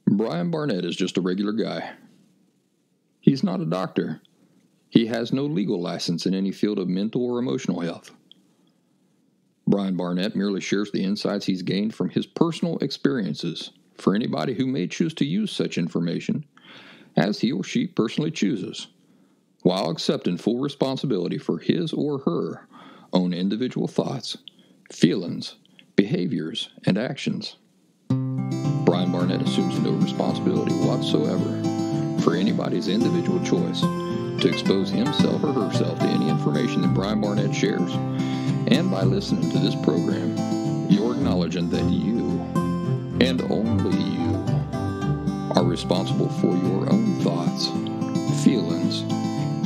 Brian Barnett is just a regular guy. He's not a doctor. He has no legal license in any field of mental or emotional health. Brian Barnett merely shares the insights he's gained from his personal experiences for anybody who may choose to use such information as he or she personally chooses, while accepting full responsibility for his or her own individual thoughts, feelings, behaviors, and actions. Brian Barnett assumes no responsibility whatsoever for anybody's individual choice to expose himself or herself to any information that Brian Barnett shares. And by listening to this program, you're acknowledging that you, and only you, are responsible for your own thoughts, feelings,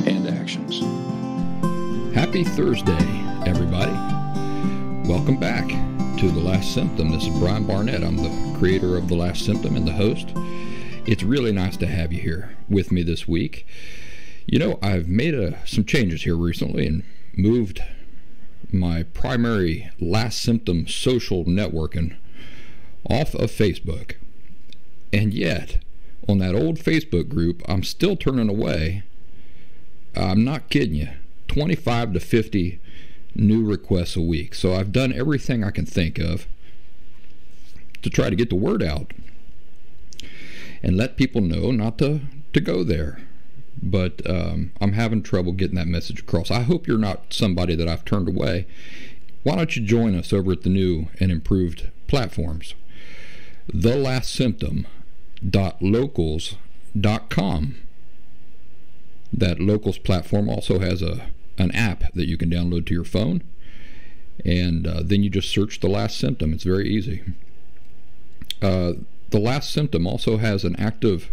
and actions. Happy Thursday, everybody. Welcome back to The Last Symptom. This is Brian Barnett. I'm the creator of The Last Symptom and the host. It's really nice to have you here with me this week. You know, I've made some changes here recently and moved my primary Last Symptom social networking off of Facebook. And yet, on that old Facebook group, I'm still turning away, I'm not kidding you, 25 to 50 new requests a week. So I've done everything I can think of to try to get the word out and let people know not to go there. But I'm having trouble getting that message across. I hope you're not somebody that I've turned away. Why don't you join us over at the new and improved platforms? thelastsymptom.locals.com. That Locals platform also has an app that you can download to your phone, and then you just search The Last Symptom. It's very easy. The Last Symptom also has an active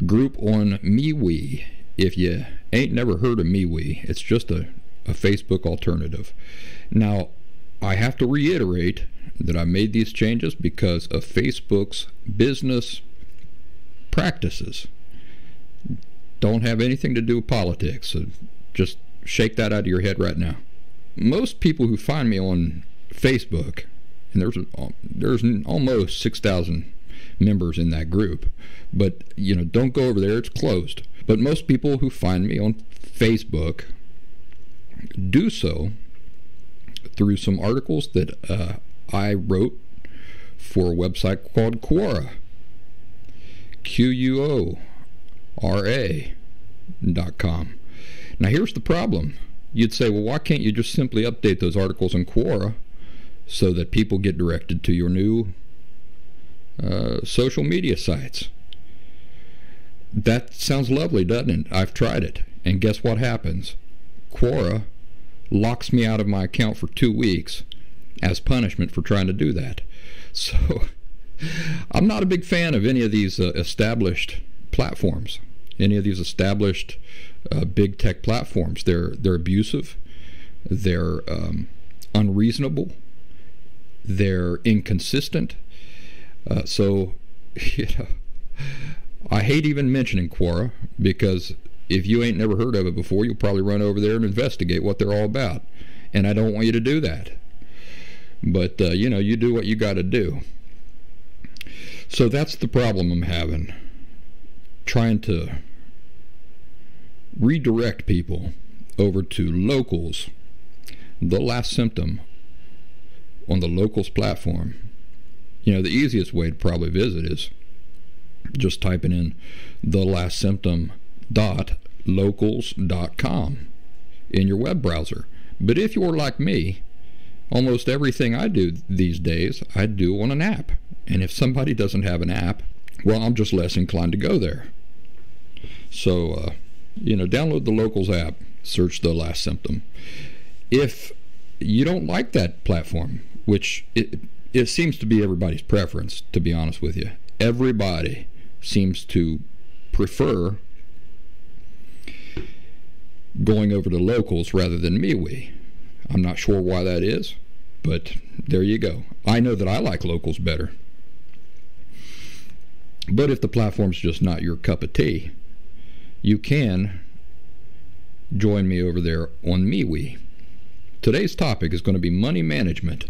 group on MeWe. If you ain't never heard of MeWe, it's just a Facebook alternative. Now, I have to reiterate that I made these changes because of Facebook's business practices. Don't have anything to do with politics, so just shake that out of your head right now. Most people who find me on Facebook, and there's almost 6,000 members in that group, but you know, don't go over there, it's closed. But most people who find me on Facebook do so through some articles that I wrote for a website called Quora, QUORA.com. Now here's the problem. You'd say, well, why can't you just simply update those articles in Quora so that people get directed to your new social media sites? That sounds lovely, doesn't it? I've tried it, and guess what happens? Quora locks me out of my account for 2 weeks as punishment for trying to do that. So I'm not a big fan of any of these established platforms, any of these established big tech platforms. They're abusive, they're unreasonable, they're inconsistent. So you know, I hate even mentioning Quora, because if you ain't never heard of it before, you'll probably run over there and investigate what they're all about. And I don't want you to do that. But, you know, you do what you got to do. So that's the problem I'm having. Trying to redirect people over to Locals, The Last Symptom, on the Locals platform. You know, the easiest way to probably visit is just typing in thelastsymptom.locals.com in your web browser. But if you're like me, almost everything I do these days, I do on an app. And if somebody doesn't have an app, well, I'm just less inclined to go there. So, you know, download the Locals app, search The Last Symptom. If you don't like that platform, which it seems to be everybody's preference, to be honest with you. Everybody seems to prefer going over to Locals rather than MeWe. I'm not sure why that is, but there you go. I know that I like Locals better. But if the platform's just not your cup of tea, you can join me over there on MeWe. Today's topic is going to be money management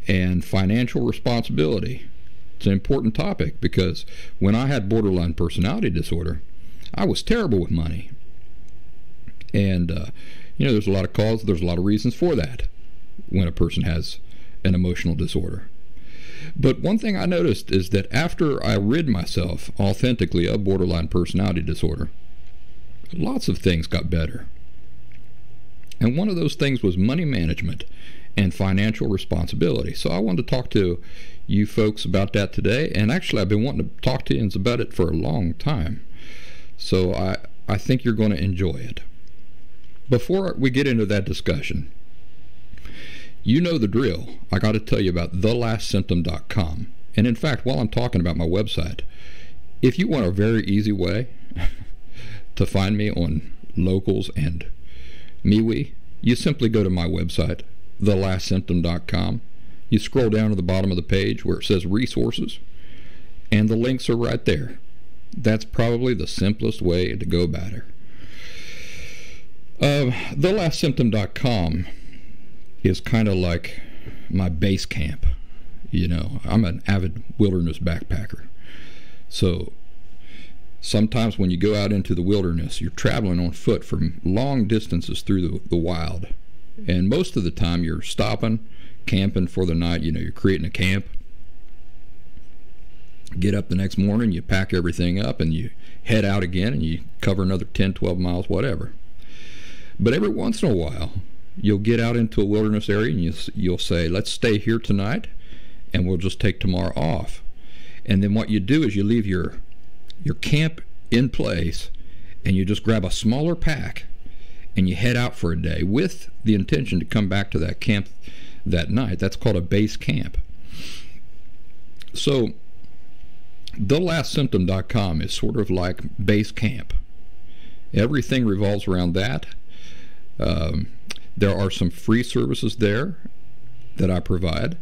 and financial responsibility It's an important topic because when I had borderline personality disorder, I was terrible with money. And, there's a lot of causes, there's a lot of reasons for that when a person has an emotional disorder. But one thing I noticed is that after I rid myself authentically of borderline personality disorder, lots of things got better. And one of those things was money management and financial responsibility. So I wanted to talk to you folks about that today. And actually, I've been wanting to talk to you about it for a long time. So I think you're going to enjoy it. Before we get into that discussion, you know the drill. I got to tell you about thelastsymptom.com. And in fact, while I'm talking about my website, if you want a very easy way to find me on Locals and MeWe, you simply go to my website, thelastsymptom.com. You scroll down to the bottom of the page where it says resources, and the links are right there. That's probably the simplest way to go about it. Thelastsymptom.com is kind of like my base camp. I'm an avid wilderness backpacker. So sometimes when you go out into the wilderness, you're traveling on foot from long distances through the wild. And most of the time you're stopping, camping for the night. You're creating a camp. Get up the next morning, you pack everything up, and you head out again, and you cover another 10, 12 miles, whatever. But every once in a while, you'll get out into a wilderness area, and you'll say, let's stay here tonight, and we'll just take tomorrow off. And then what you do is you leave your camp in place, and you just grab a smaller pack, and you head out for a day with the intention to come back to that camp that night. That's called a base camp. So thelastsymptom.com is sort of like base camp. Everything revolves around that. There are some free services there that I provide.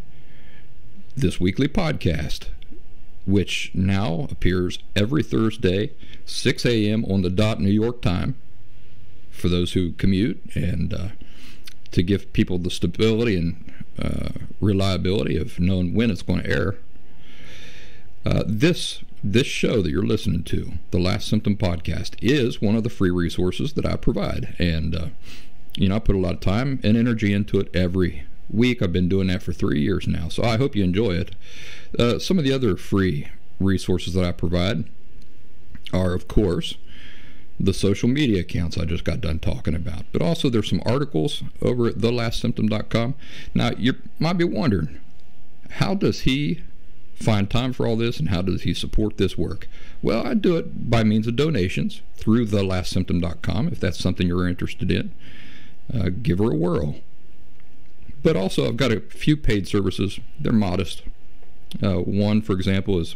This weekly podcast, which now appears every Thursday, 6 a.m. on the dot New York time, for those who commute, and to give people the stability and reliability of knowing when it's going to air. This show that you're listening to, the Last Symptom Podcast, is one of the free resources that I provide. And, I put a lot of time and energy into it every week. I've been doing that for 3 years now, so I hope you enjoy it. Some of the other free resources that I provide are, of course, the social media accounts I just got done talking about. But also there's some articles over at thelastsymptom.com. Now, you might be wondering, how does he find time for all this, and how does he support this work? Well, I do it by means of donations through thelastsymptom.com. If that's something you're interested in, give her a whirl. But also, I've got a few paid services. They're modest. One, for example, is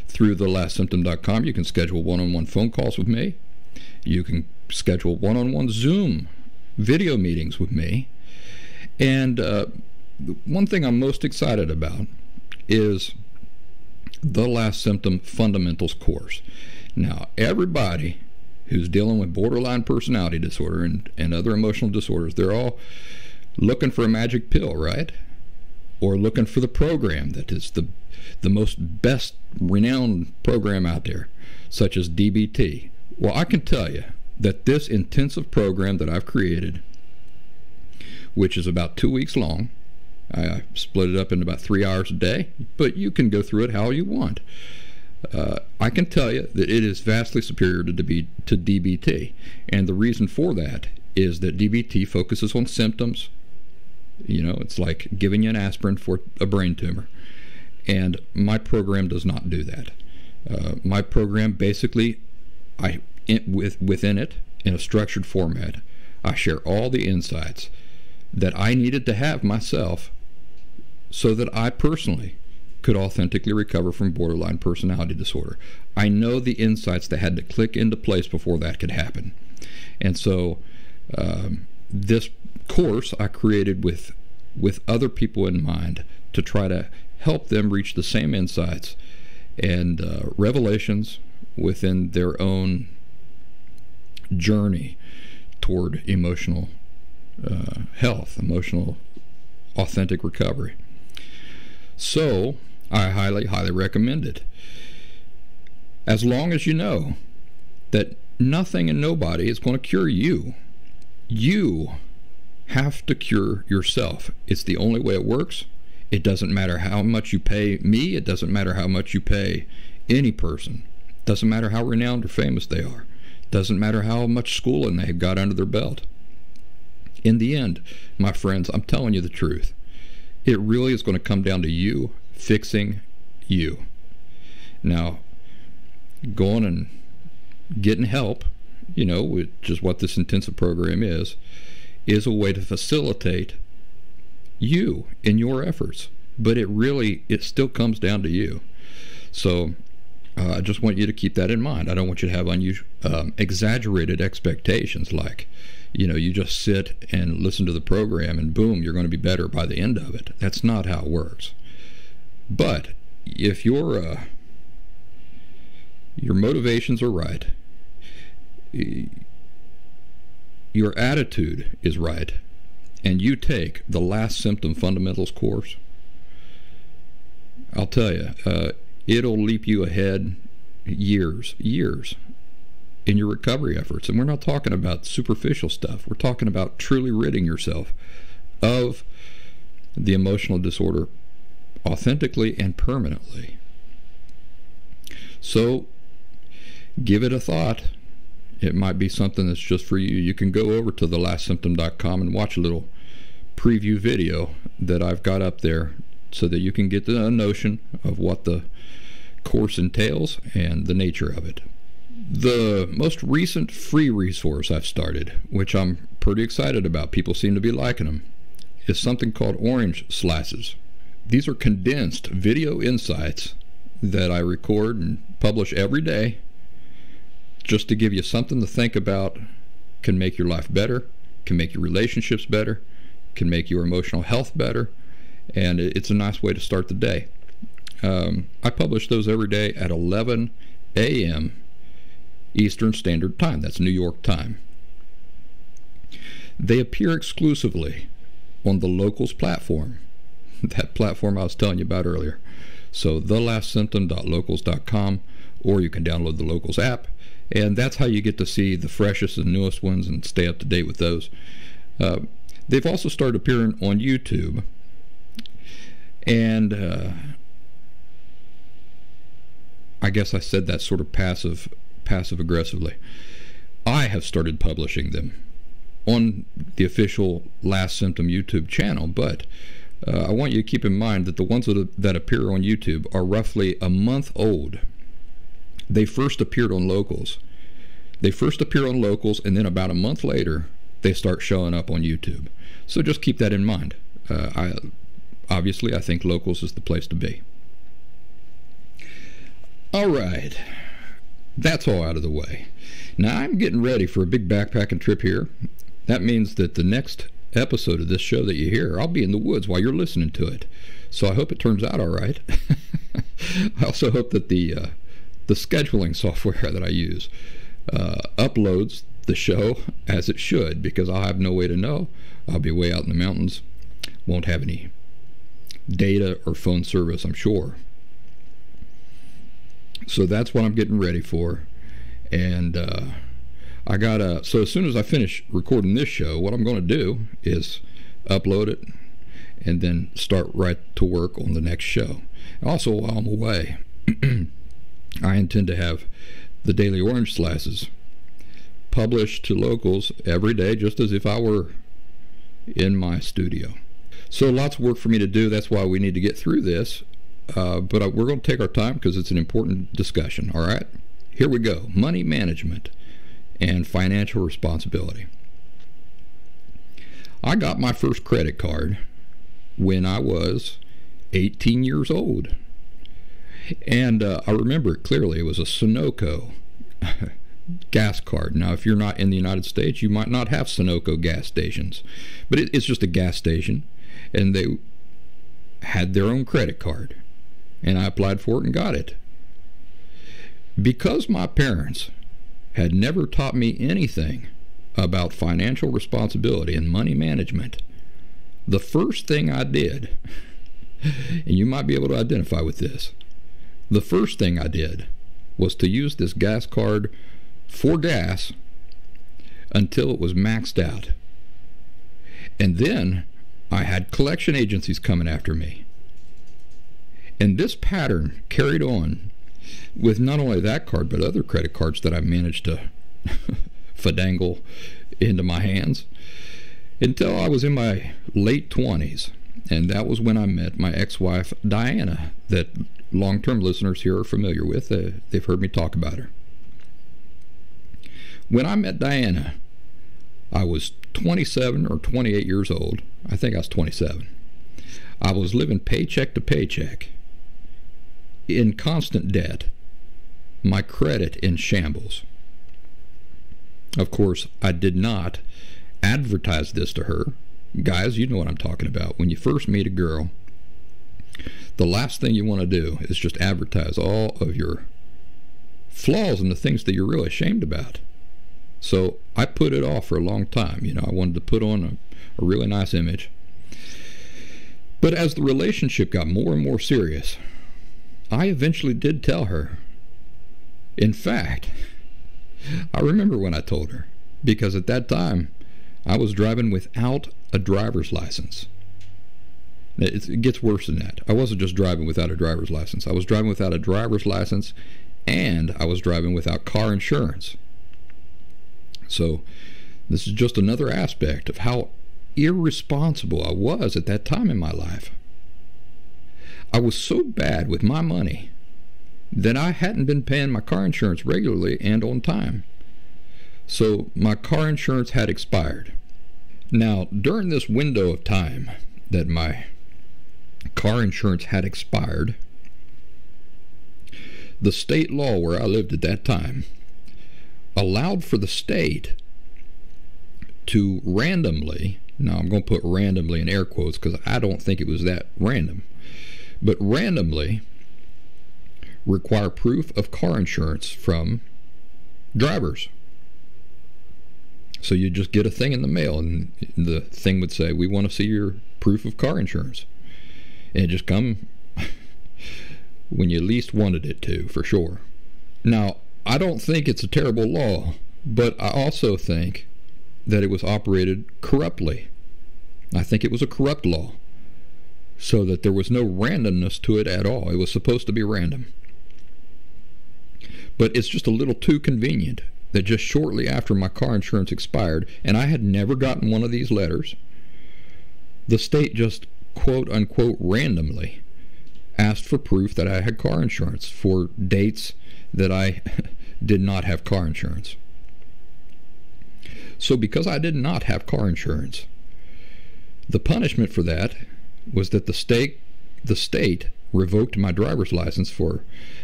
through thelastsymptom.com. You can schedule one-on-one phone calls with me. You can schedule one-on-one Zoom video meetings with me. And one thing I'm most excited about is the Last Symptom Fundamentals course. Now, everybody who's dealing with borderline personality disorder and other emotional disorders, they're all looking for a magic pill, right? Or looking for the program that is the most best renowned program out there, such as DBT. Well, I can tell you that this intensive program that I've created, which is about 2 weeks long, I split it up into about 3 hours a day, but you can go through it how you want. I can tell you that it is vastly superior to DBT. And the reason for that is that DBT focuses on symptoms. It's like giving you an aspirin for a brain tumor. And my program does not do that. My program, basically, within it, in a structured format, I share all the insights that I needed to have myself so that I personally could authentically recover from borderline personality disorder. I know the insights that had to click into place before that could happen. And so this course I created with other people in mind to try to help them reach the same insights and revelations within their own journey toward emotional health, emotional authentic recovery. So I highly, highly recommend it. As long as you know that nothing and nobody is going to cure you. You have to cure yourself. It's the only way it works. It doesn't matter how much you pay me. It doesn't matter how much you pay any person. It doesn't matter how renowned or famous they are. It doesn't matter how much schooling they've got under their belt. In the end, my friends, I'm telling you the truth. It really is going to come down to you fixing you. Now, going and getting help, which is what this intensive program is a way to facilitate you in your efforts. But it still comes down to you. So I just want you to keep that in mind. I don't want you to have exaggerated expectations like, you just sit and listen to the program and boom, you're going to be better by the end of it. That's not how it works. But if your motivations are right, your attitude is right, and you take the Last Symptom Fundamentals course, I'll tell you, it'll leap you ahead years in your recovery efforts. And we're not talking about superficial stuff. We're talking about truly ridding yourself of the emotional disorder authentically and permanently. So give it a thought. It might be something that's just for you. You can go over to thelastsymptom.com and watch a little preview video that I've got up there so that you can get the notion of what the course entails and the nature of it. The most recent free resource I've started, which I'm pretty excited about, people seem to be liking them, is something called Orange Slices. These are condensed video insights that I record and publish every day just to give you something to think about. Can make your life better, can make your relationships better, can make your emotional health better, and it's a nice way to start the day. I publish those every day at 11 a.m. Eastern Standard Time. That's New York time. They appear exclusively on the Locals platform, that platform I was telling you about earlier. So thelastsymptom.locals.com, or you can download the Locals app, and that's how you get to see the freshest and newest ones and stay up to date with those. They've also started appearing on YouTube, and I guess I said that sort of passive aggressively. I have started publishing them on the official Last Symptom YouTube channel, but I want you to keep in mind that the ones that appear on YouTube are roughly a month old. They first appeared on Locals. They first appear on Locals, and then about a month later, they start showing up on YouTube. So just keep that in mind. Obviously, I think Locals is the place to be. All right. That's all out of the way. Now I'm getting ready for a big backpacking trip here. That means that the next episode of this show that you hear, I'll be in the woods while you're listening to it. So I hope it turns out all right. I also hope that the scheduling software that I use uploads the show as it should, because I'll have no way to know. I'll be way out in the mountains. Won't have any data or phone service, I'm sure. So that's what I'm getting ready for. And so as soon as I finish recording this show, what I'm going to do is upload it and then start right to work on the next show. Also, while I'm away, I intend to have the Daily Orange Slices published to Locals every day, just as if I were in my studio. So lots of work for me to do. That's why we need to get through this. But we're going to take our time because it's an important discussion. All right? Here we go. Money management and financial responsibility. I got my first credit card when I was 18 years old. And I remember it clearly. It was a Sunoco gas card. Now, if you're not in the United States, you might not have Sunoco gas stations. But it's just a gas station. And they had their own credit card. And I applied for it and got it. Because my parents had never taught me anything about financial responsibility and money management, the first thing I did And you might be able to identify with this. The first thing I did was to use this gas card for gas until it was maxed out. And then I had collection agencies coming after me. And this pattern carried on with not only that card, but other credit cards that I managed to finagle into my hands until I was in my late 20s. And that was when I met my ex-wife, Diana, that long-term listeners here are familiar with. They've heard me talk about her. When I met Diana, I was 27 or 28 years old. I think I was 27. I was living paycheck to paycheck, in constant debt, my credit in shambles. Of course, I did not advertise this to her. Guys, you know what I'm talking about. When you first meet a girl, the last thing you want to do is just advertise all of your flaws and the things that you're really ashamed about. So I put it off for a long time. You know, I wanted to put on a really nice image. But as the relationship got more and more serious, I eventually did tell her. In fact, I remember when I told her, because at that time I was driving without a driver's license. It gets worse than that. I wasn't just driving without a driver's license. I was driving without a driver's license, and I was driving without car insurance. So this is just another aspect of how irresponsible I was at that time in my life. I was so bad with my money that I hadn't been paying my car insurance regularly and on time. So my car insurance had expired. Now, during this window of time that my car insurance had expired, the state law where I lived at that time allowed for the state to randomly, now I'm going to put randomly in air quotes because I don't think it was that random, but randomly require proof of car insurance from drivers. So you just get a thing in the mail, and the thing would say, we want to see your proof of car insurance. And it just come when you least wanted it to, for sure. Now, I don't think it's a terrible law, but I also think that it was operated corruptly. I think it was a corrupt law, so that there was no randomness to it at all. It was supposed to be random. But it's just a little too convenient that just shortly after my car insurance expired, and I had never gotten one of these letters, the state just quote-unquote randomly asked for proof that I had car insurance for dates that I did not have car insurance. So because I did not have car insurance, the punishment for that was that the state revoked my driver's license for,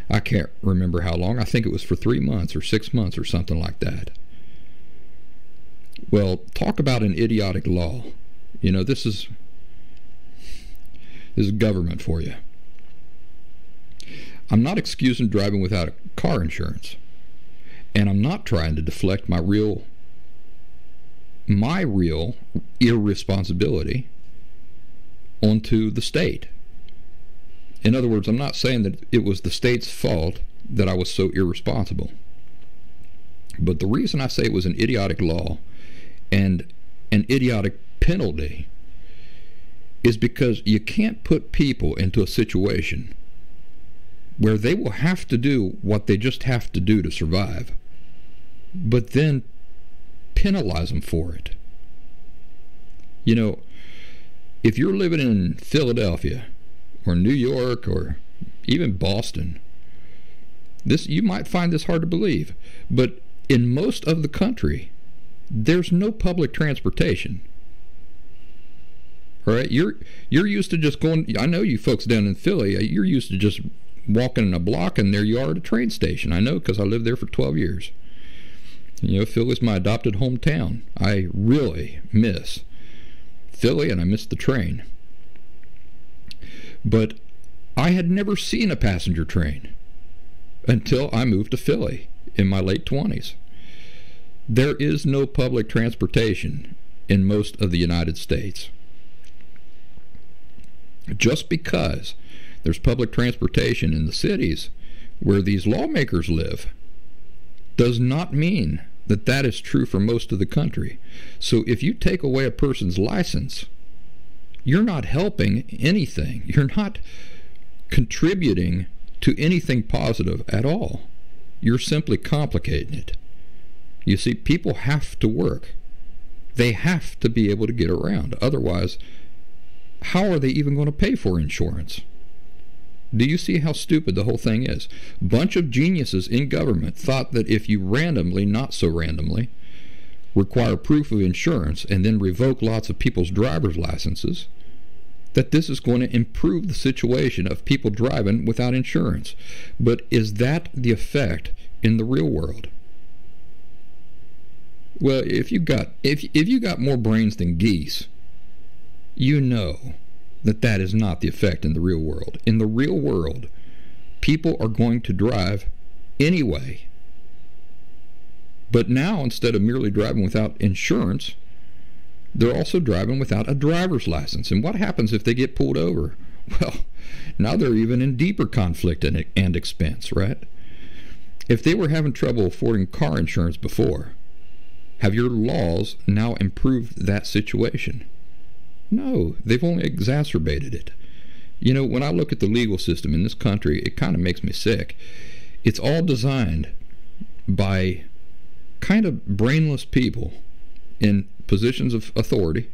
I can't remember how long. I think it was for 3 months or 6 months or something like that. Well, talk about an idiotic law. You know, this is government for you. I'm not excusing driving without car insurance, and I'm not trying to deflect my real irresponsibility onto the state. In other words, I'm not saying that it was the state's fault that I was so irresponsible. But the reason I say it was an idiotic law and an idiotic penalty is because you can't put people into a situation where they will have to do what they just have to do to survive, but then penalize them for it. You know, if you're living in Philadelphia or New York or even Boston, you might find this hard to believe, but in most of the country, there's no public transportation. All right, you're used to just going. I know you folks down in Philly, you're used to just walking in a block and there you are at a train station. I know because I lived there for 12 years. You know, Philly's my adopted hometown. I really miss Philly and I miss the train. But I had never seen a passenger train until I moved to Philly in my late 20s. There is no public transportation in most of the United States. Just because there's public transportation in the cities where these lawmakers live does not mean that that is true for most of the country. So if you take away a person's license, you're not helping anything. You're not contributing to anything positive at all. You're simply complicating it. You see, people have to work. They have to be able to get around. Otherwise, how are they even going to pay for insurance? Do you see how stupid the whole thing is? A bunch of geniuses in government thought that if you randomly, not so randomly, require proof of insurance and then revoke lots of people's driver's licenses, that this is going to improve the situation of people driving without insurance. But is that the effect in the real world? Well, if you got more brains than geese, you know that that is not the effect in the real world. In the real world, people are going to drive anyway. But now, instead of merely driving without insurance, they're also driving without a driver's license. And what happens if they get pulled over? Well, now they're even in deeper conflict and expense, right? If they were having trouble affording car insurance before, have your laws now improved that situation? No, they've only exacerbated it. You know, when I look at the legal system in this country, it kind of makes me sick. It's all designed by kind of brainless people in positions of authority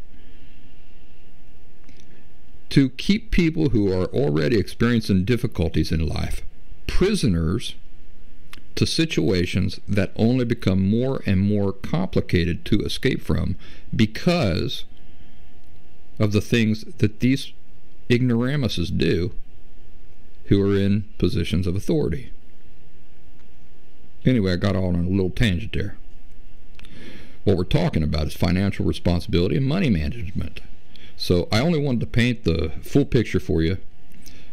to keep people who are already experiencing difficulties in life prisoners to situations that only become more and more complicated to escape from because of the things that these ignoramuses do who are in positions of authority. Anyway, I got on a little tangent there. What we're talking about is financial responsibility and money management. So I only wanted to paint the full picture for you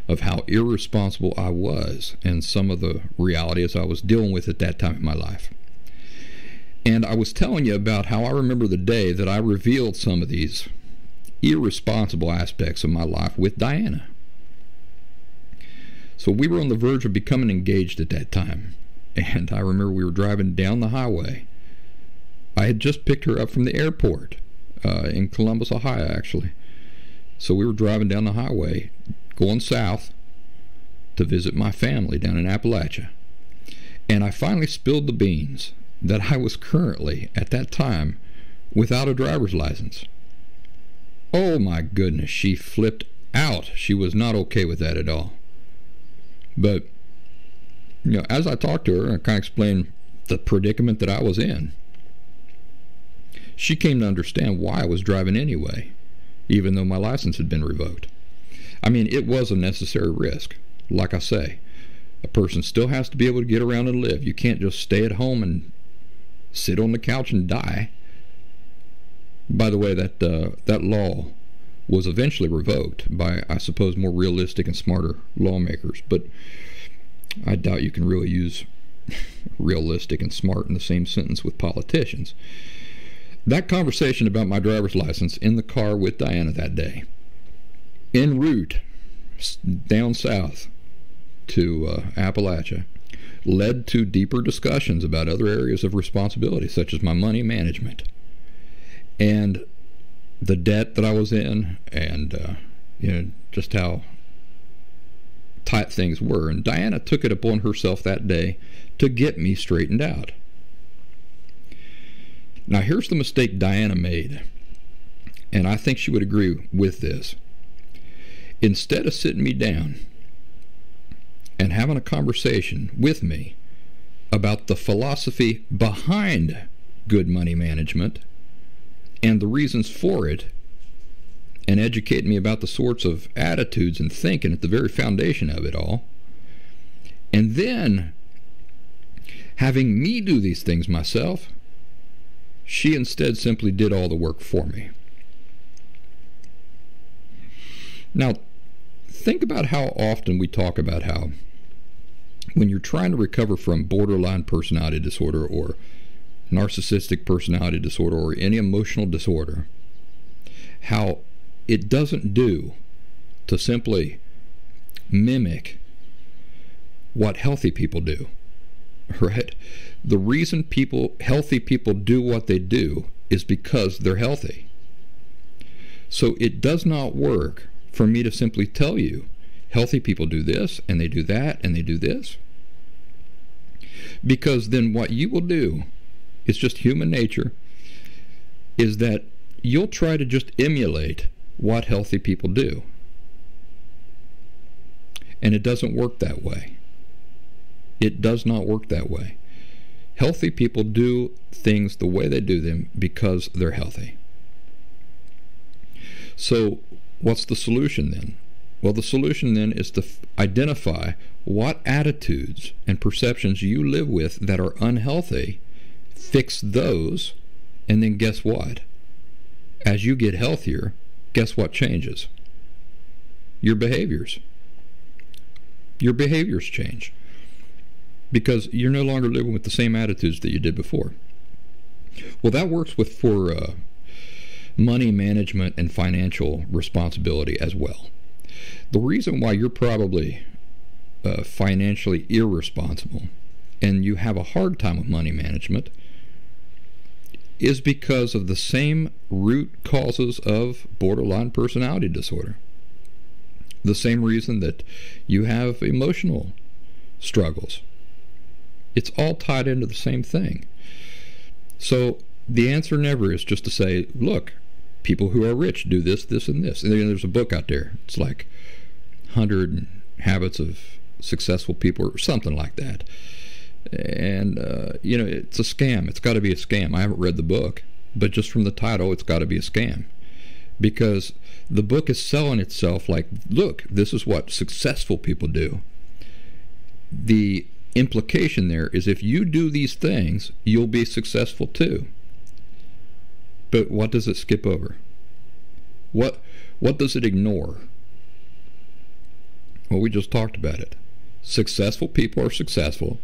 of how irresponsible I was and some of the realities I was dealing with at that time in my life. And I was telling you about how I remember the day that I revealed some of these irresponsible aspects of my life with Diana. So we were on the verge of becoming engaged at that time. And I remember we were driving down the highway. I had just picked her up from the airport in Columbus, Ohio, actually. So we were driving down the highway, going south to visit my family down in Appalachia. And I finally spilled the beans that I was currently, at that time, without a driver's license. Oh my goodness, she flipped out. She was not okay with that at all. But, you know, as I talked to her, I kind of explained the predicament that I was in. She came to understand why I was driving anyway, even though my license had been revoked. I mean, it was a necessary risk. Like I say, a person still has to be able to get around and live. You can't just stay at home and sit on the couch and die. By the way, that law was eventually revoked by, I suppose, more realistic and smarter lawmakers. But I doubt you can really use realistic and smart in the same sentence with politicians. That conversation about my driver's license in the car with Diana that day, en route down south to Appalachia, led to deeper discussions about other areas of responsibility, such as my money management and the debt that I was in, and you know, just how tight things were. And Diana took it upon herself that day to get me straightened out. Now, here's the mistake Diana made, and I think she would agree with this. Instead of sitting me down and having a conversation with me about the philosophy behind good money management and the reasons for it, and educate me about the sorts of attitudes and thinking at the very foundation of it all, and then having me do these things myself, she instead simply did all the work for me. Now, think about how often we talk about how when you're trying to recover from borderline personality disorder or narcissistic personality disorder or any emotional disorder, how it doesn't do to simply mimic what healthy people do, right? The reason healthy people do what they do is because they're healthy. So it does not work for me to simply tell you healthy people do this and they do that and they do this, because then what you will do, it's just human nature, is that you'll try to just emulate what healthy people do. And it doesn't work that way. It does not work that way. Healthy people do things the way they do them because they're healthy. So what's the solution then? Well, the solution then is to identify what attitudes and perceptions you live with that are unhealthy, fix those, and then guess what? As you get healthier, guess what changes? Your behaviors. Your behaviors change because you're no longer living with the same attitudes that you did before. Well, that works for money management and financial responsibility as well. The reason why you're probably financially irresponsible and you have a hard time with money management is because of the same root causes of borderline personality disorder. The same reason that you have emotional struggles. It's all tied into the same thing. So the answer never is just to say, look, people who are rich do this, this, and this. And there's a book out there. It's like 100 Habits of Successful People or something like that. And, it's a scam. It's got to be a scam. I haven't read the book, but just from the title, it's got to be a scam. Because the book is selling itself like, look, this is what successful people do. The implication there is if you do these things, you'll be successful too. But what does it skip over? What does it ignore? Well, we just talked about it. Successful people are successful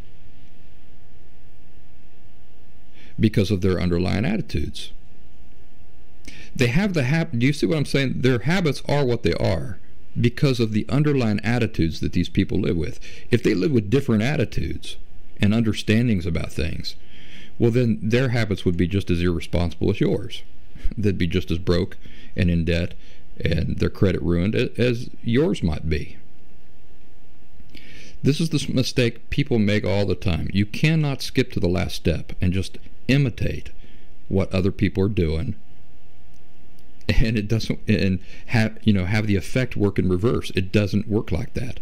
because of their underlying attitudes. They have the do you see what I'm saying? Their habits are what they are because of the underlying attitudes that these people live with. If they live with different attitudes and understandings about things, well, then their habits would be just as irresponsible as yours. They'd be just as broke and in debt and their credit ruined as yours might be. This is the mistake people make all the time. You cannot skip to the last step and just imitate what other people are doing, and it doesn't, and have the effect work in reverse. It doesn't work like that.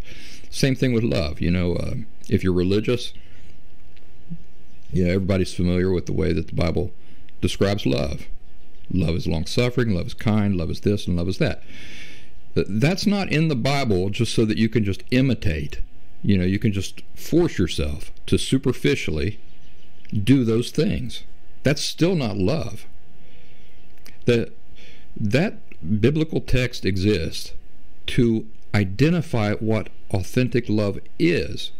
Same thing with love. If you're religious, everybody's familiar with the way that the Bible describes love. Love is long-suffering, love is kind, love is this, and love is that. That's not in the Bible just so that you can just imitate. You can just force yourself to superficially do those things. That's still not love. That biblical text exists to identify what authentic love is,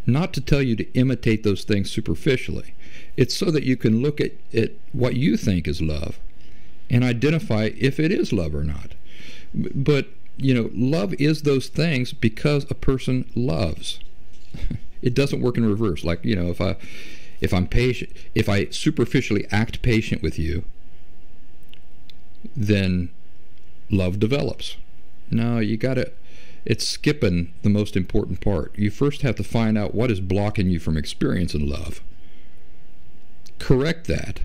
not to tell you to imitate those things superficially. It's so that you can look at what you think is love and identify if it is love or not. But love is those things because a person loves. It doesn't work in reverse. Like, if I'm patient, if I superficially act patient with you, then love develops. No, it's skipping the most important part. You first have to find out what is blocking you from experiencing love. Correct that.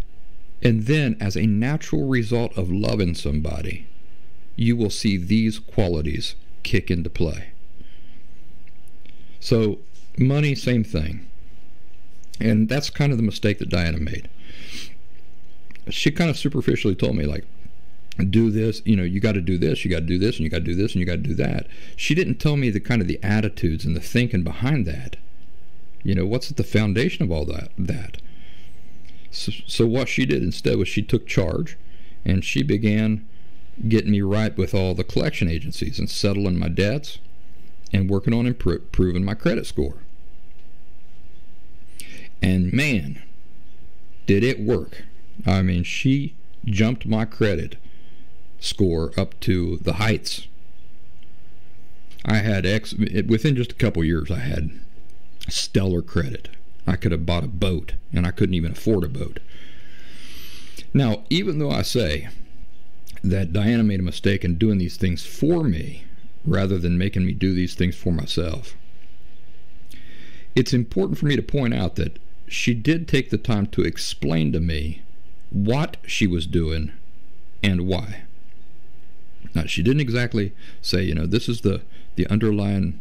And then, as a natural result of loving somebody, you will see these qualities kick into play. So, money, same thing. And that's kind of the mistake that Diana made. She kind of superficially told me, like, do this, you got to do this, you got to do this, and you got to do this, and you got to do that. She didn't tell me the attitudes and the thinking behind that. What's at the foundation of all that? So what she did instead was she took charge, and she began getting me right with all the collection agencies and settling my debts and working on improving my credit score. And man, did it work. I mean, she jumped my credit score up to the heights I had within just a couple years, I had stellar credit. I could have bought a boat, and I couldn't even afford a boat. Now, even though I say that Diana made a mistake in doing these things for me rather than making me do these things for myself, it's important for me to point out that she did take the time to explain to me what she was doing and why. Now, she didn't exactly say, this is the underlying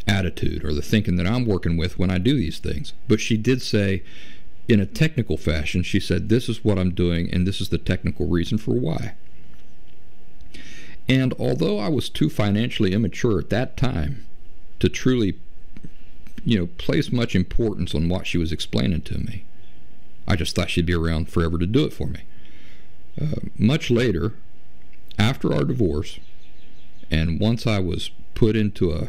attitude or the thinking that I'm working with when I do these things. But she did say, in a technical fashion, she said, this is what I'm doing, and this is the technical reason for why. And although I was too financially immature at that time to truly, place much importance on what she was explaining to me, I just thought she'd be around forever to do it for me. Much later, after our divorce, and once I was put into a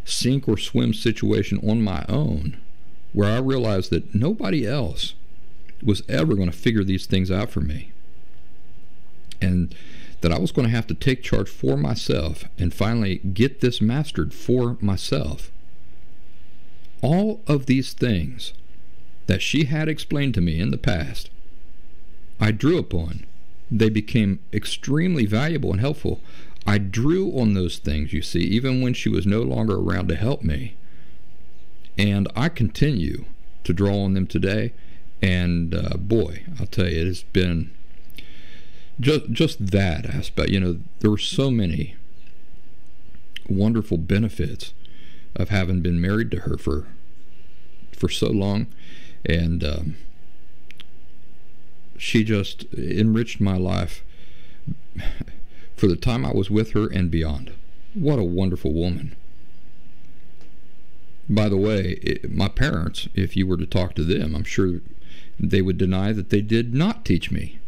sink or swim situation on my own, where I realized that nobody else was ever going to figure these things out for me, and that I was going to have to take charge for myself and finally get this mastered for myself. All of these things that she had explained to me in the past, I drew upon. They became extremely valuable and helpful. I drew on those things, you see, even when she was no longer around to help me. And I continue to draw on them today. And boy, I'll tell you, it has been just that aspect. There were so many wonderful benefits of having been married to her for so long. And she just enriched my life for the time I was with her and beyond. What a wonderful woman. By the way, my parents, if you were to talk to them, I'm sure they would deny that they did not teach me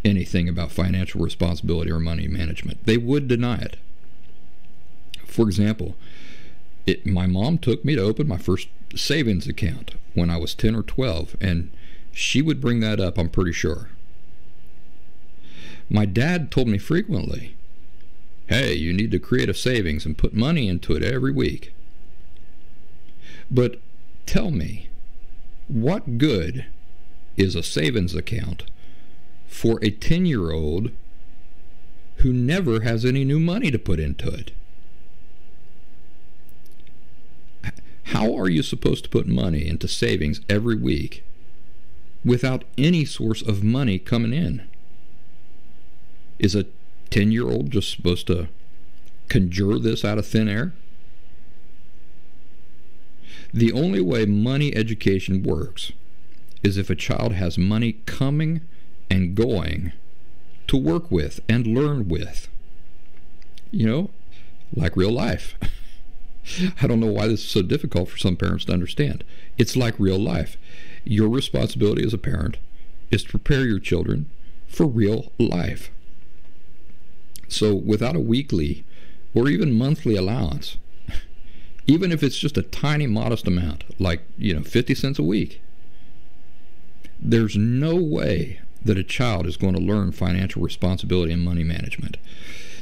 anything about financial responsibility or money management. They would deny it. For example, my mom took me to open my first savings account when I was 10 or 12, and she would bring that up, I'm pretty sure. My dad told me frequently, hey, you need to create a savings and put money into it every week. But tell me, what good is a savings account for a 10-year-old who never has any new money to put into it? How are you supposed to put money into savings every week without any source of money coming in? Is a 10-year-old just supposed to conjure this out of thin air? The only way money education works is if a child has money coming and going to work with and learn with. Like real life. I don't know why this is so difficult for some parents to understand. It's like real life. Your responsibility as a parent is to prepare your children for real life. So without a weekly or even monthly allowance, even if it's just a tiny modest amount, like 50 cents a week, there's no way that a child is going to learn financial responsibility and money management.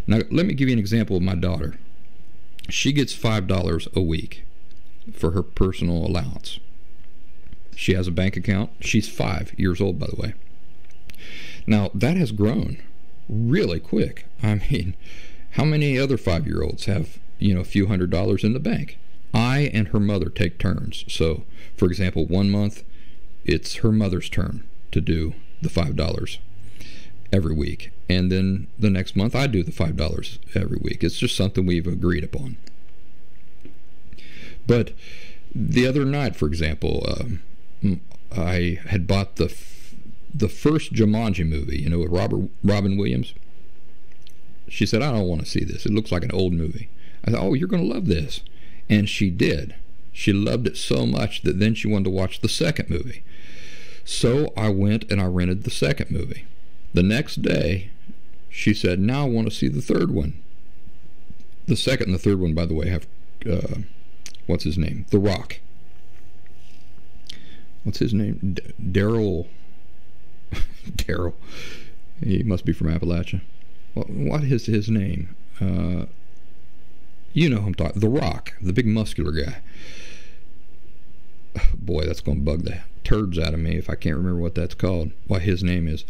Now, let me give you an example of my daughter. She gets $5 a week for her personal allowance. She has a bank account. She's 5 years old, by the way. Now, that has grown really quick. I mean, how many other 5-year-olds have, a few $100s in the bank? I and her mother take turns. So, for example, one month, it's her mother's turn to do the $5 every week. And then the next month, I do the $5 every week. It's just something we've agreed upon. But the other night, for example, I had bought the first Jumanji movie, with Robin Williams. She said, I don't want to see this. It looks like an old movie. I thought, oh, you're going to love this. And she did. She loved it so much that then she wanted to watch the second movie. So I went and I rented the second movie. The next day, she said, now I want to see the third one. The second and the third one, by the way, have, what's his name? The Rock. What's his name? Daryl. Daryl. He must be from Appalachia. What is his name? You know who I'm talking. The Rock, the big muscular guy. Boy, that's going to bug the turds out of me if I can't remember what that's called. What his name is.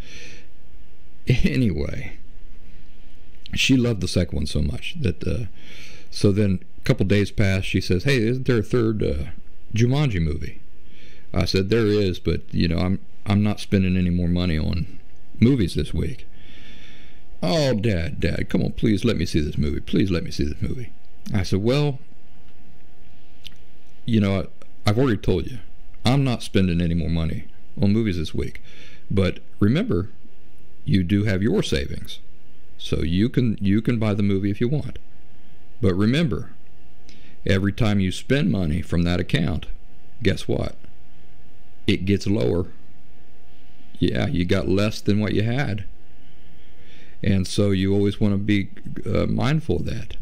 Anyway, she loved the second one so much that. So then a couple days passed. She says, "Hey, isn't there a third Jumanji movie?" I said, "There is, but I'm not spending any more money on movies this week." "Oh, Dad, come on, please let me see this movie. Please let me see this movie." I said, "Well, I've already told you, I'm not spending any more money on movies this week. But remember, you do have your savings, so you can buy the movie if you want. But remember, every time you spend money from that account, guess what? It gets lower. Yeah, you got less than what you had. And so you always want to be mindful of that.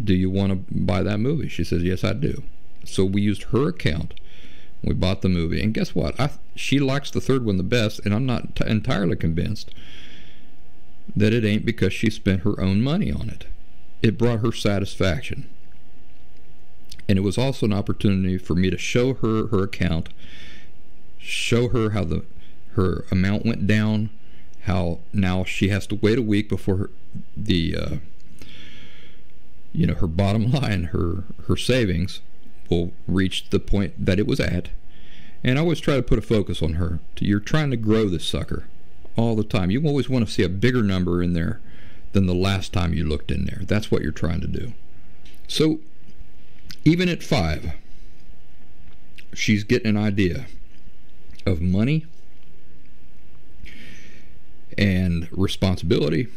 Do you want to buy that movie?" She says, "Yes, I do." So we used her account. We bought the movie. And guess what? She likes the third one the best, and I'm not entirely convinced that it ain't because she spent her own money on it. It brought her satisfaction. And it was also an opportunity for me to show her her account, show her how her amount went down, how now she has to wait a week before her bottom line, her savings will reach the point that it was at. And I always try to put a focus on her. You're trying to grow this sucker all the time. You always want to see a bigger number in there than the last time you looked in there. That's what you're trying to do. So even at 5, she's getting an idea of money and responsibility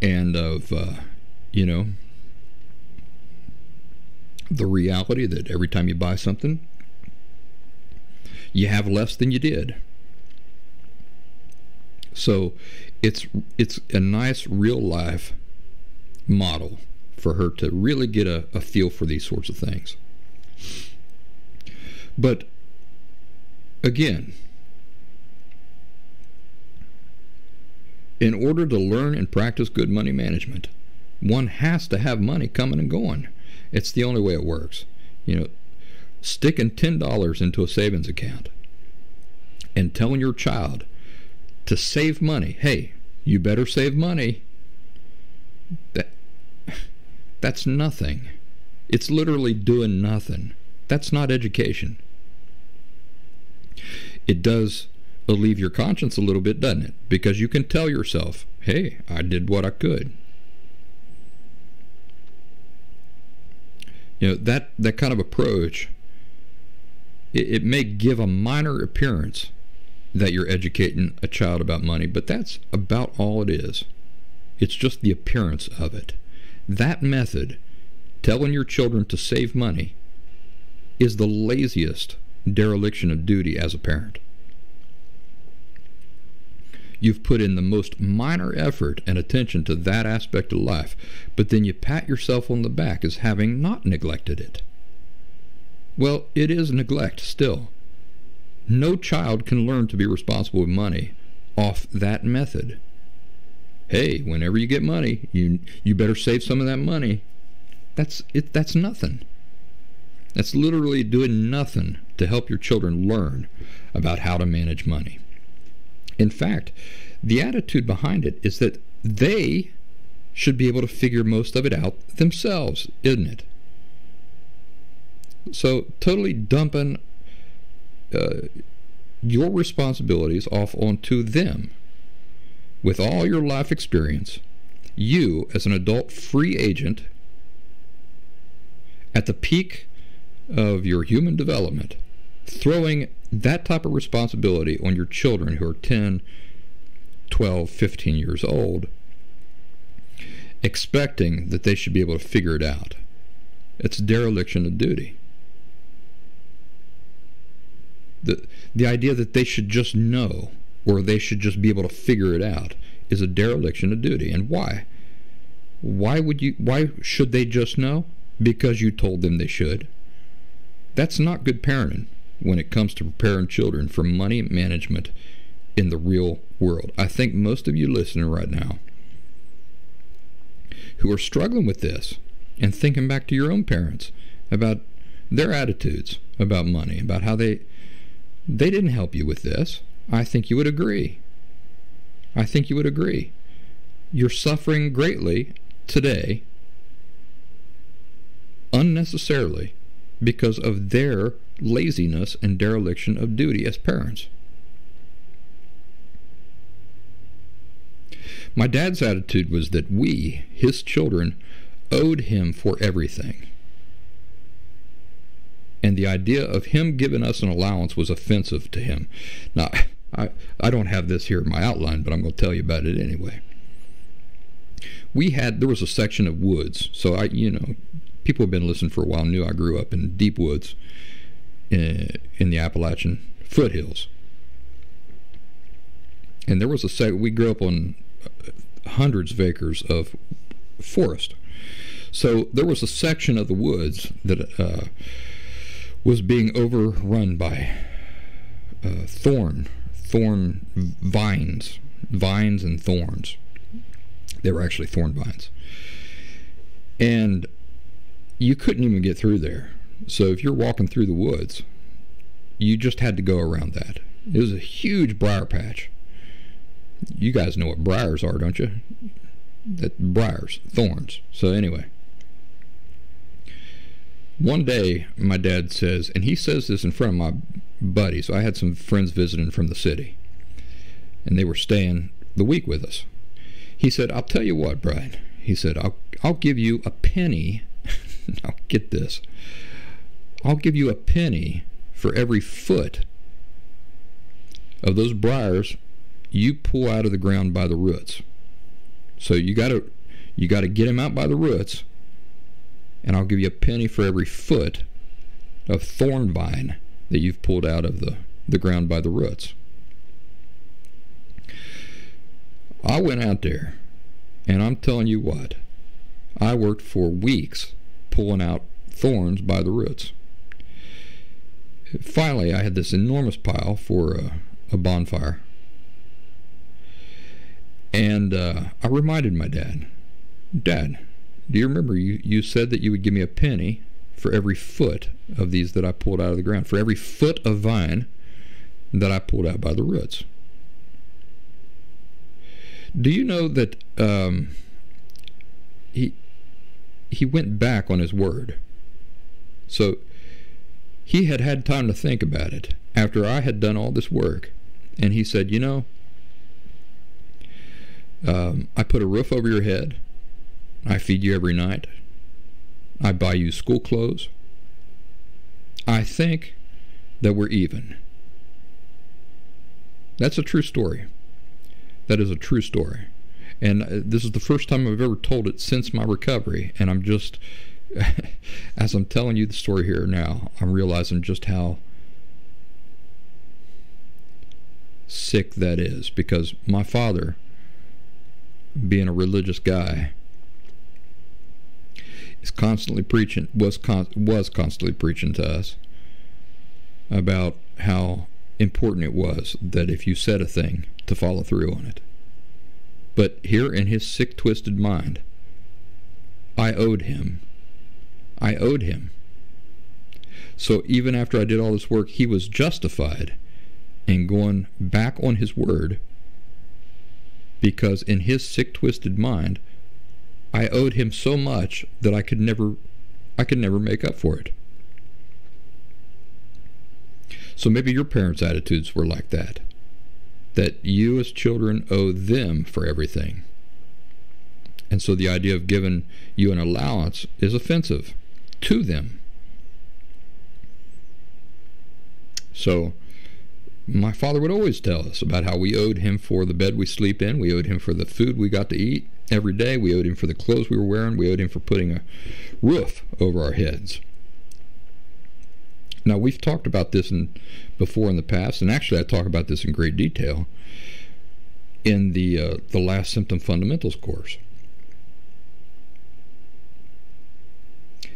and of the reality that every time you buy something, you have less than you did. So it's a nice real life model for her to really get a feel for these sorts of things. But again, in order to learn and practice good money management, one has to have money coming and going. It's the only way it works. Sticking $10 into a savings account and telling your child to save money. Hey, you better save money. That's nothing. It's literally doing nothing. That's not education. It does relieve your conscience a little bit, doesn't it? Because you can tell yourself, hey, I did what I could. That kind of approach, it may give a minor appearance that you're educating a child about money, but that's about all it is. It's just the appearance of it. That method, telling your children to save money, is the laziest dereliction of duty as a parent. You've put in the most minor effort and attention to that aspect of life, but then you pat yourself on the back as having not neglected it. Well, it is neglect still. No child can learn to be responsible with money off that method. Hey, whenever you get money, you better save some of that money. That's nothing. That's literally doing nothing to help your children learn about how to manage money. In fact, the attitude behind it is that they should be able to figure most of it out themselves, isn't it? So totally dumping your responsibilities off onto them. With all your life experience, you as an adult free agent at the peak of your human development, throwing that type of responsibility on your children who are 10, 12, 15 years old, expecting that they should be able to figure it out. It's dereliction of duty. The idea that they should just know or they should just be able to figure it out is a dereliction of duty. And why? Why should they just know? Because you told them they should. That's not good parenting when it comes to preparing children for money management in the real world. I think most of you listening right now who are struggling with this and thinking back to your own parents about their attitudes about money, about how they didn't help you with this, I think you would agree. I think you would agree. You're suffering greatly today unnecessarily because of their laziness and dereliction of duty as parents. My dad's attitude was that we, his children, owed him for everything. And the idea of him giving us an allowance was offensive to him. Now, I don't have this here in my outline, but I'm going to tell you about it anyway. There was a section of woods. So people have been listening for a while knew I grew up in deep woods in the Appalachian foothills. And there was we grew up on hundreds of acres of forest. So there was a section of the woods that was being overrun by thorn vines and thorns. They were actually thorn vines. And you couldn't even get through there. So if you're walking through the woods, you just had to go around that. It was a huge briar patch. You guys know what briars are, don't you? Briars, thorns. So anyway, one day my dad says, and he says this in front of my buddies. I had some friends visiting from the city, and they were staying the week with us. He said, "I'll tell you what, Brian." He said, I'll give you a penny. Now get this. I'll give you a penny for every foot of those briars you pull out of the ground by the roots. So you got to get them out by the roots, and I'll give you a penny for every foot of thorn vine that you've pulled out of the ground by the roots. I went out there, and I'm telling you what, I worked for weeks pulling out thorns by the roots. Finally, I had this enormous pile for a bonfire. And I reminded my dad, "Dad, do you remember you said that you would give me a penny for every foot of these that I pulled out of the ground, for every foot of vine that I pulled out by the roots?" Do you know that he went back on his word? So he had time to think about it after I had done all this work, and he said, I put a roof over your head. I feed you every night. I buy you school clothes. I think that we're even. That's a true story. That is a true story. And this is the first time I've ever told it since my recovery. And I'm just, as I'm telling you the story here now, I'm realizing just how sick that is. Because my father, being a religious guy, is constantly preaching, was constantly preaching to us about how important it was that if you said a thing, to follow through on it. But here in his sick, twisted mind, I owed him. So even after I did all this work, he was justified in going back on his word, because in his sick, twisted mind, I owed him so much that I could never make up for it. So maybe your parents' attitudes were like that you as children owe them for everything. And so the idea of giving you an allowance is offensive to them. So my father would always tell us about how we owed him for the bed we sleep in. We owed him for the food we got to eat every day. We owed him for the clothes we were wearing. We owed him for putting a roof over our heads. Now, we've talked about this before in the past, and actually I talk about this in great detail in the Last Symptom Fundamentals course.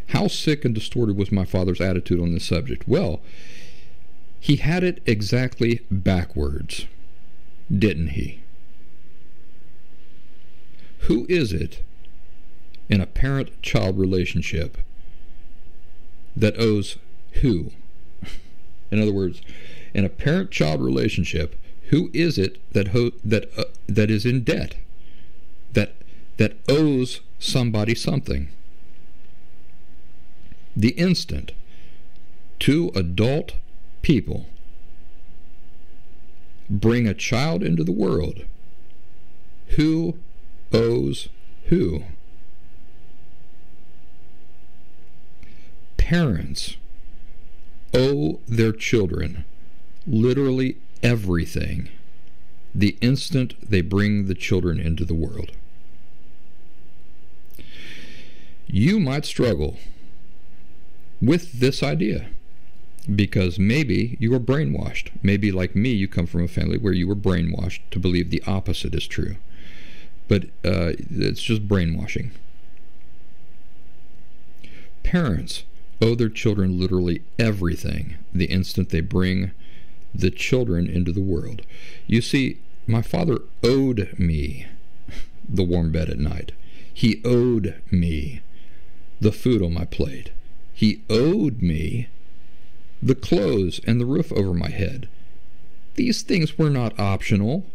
How sick and distorted was my father's attitude on this subject? Well, he had it exactly backwards, didn't he? Who is it in a parent-child relationship that owes who? In other words, in a parent-child relationship, who is it that is in debt, that owes somebody something? The instant two adult people bring a child into the world, who owes who? Parents owe their children literally everything the instant they bring the children into the world. You might struggle with this idea because maybe you were brainwashed. Maybe, like me, you come from a family where you were brainwashed to believe the opposite is true. But it's just brainwashing. Parents owe their children literally everything the instant they bring the children into the world. You see, my father owed me the warm bed at night. He owed me the food on my plate. He owed me the clothes and the roof over my head. These things were not optional.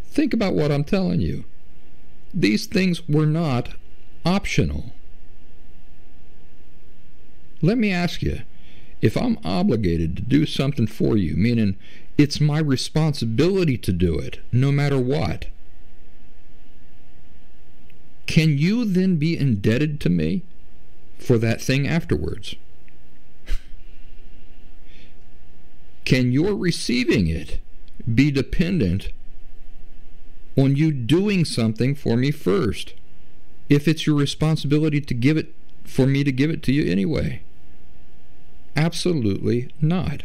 Think about what I'm telling you. These things were not optional. Let me ask you, if I'm obligated to do something for you, meaning it's my responsibility to do it, no matter what, can you then be indebted to me for that thing afterwards? Can your receiving it be dependent on you doing something for me first, if it's your responsibility to give it, for me to give it to you anyway? Absolutely not.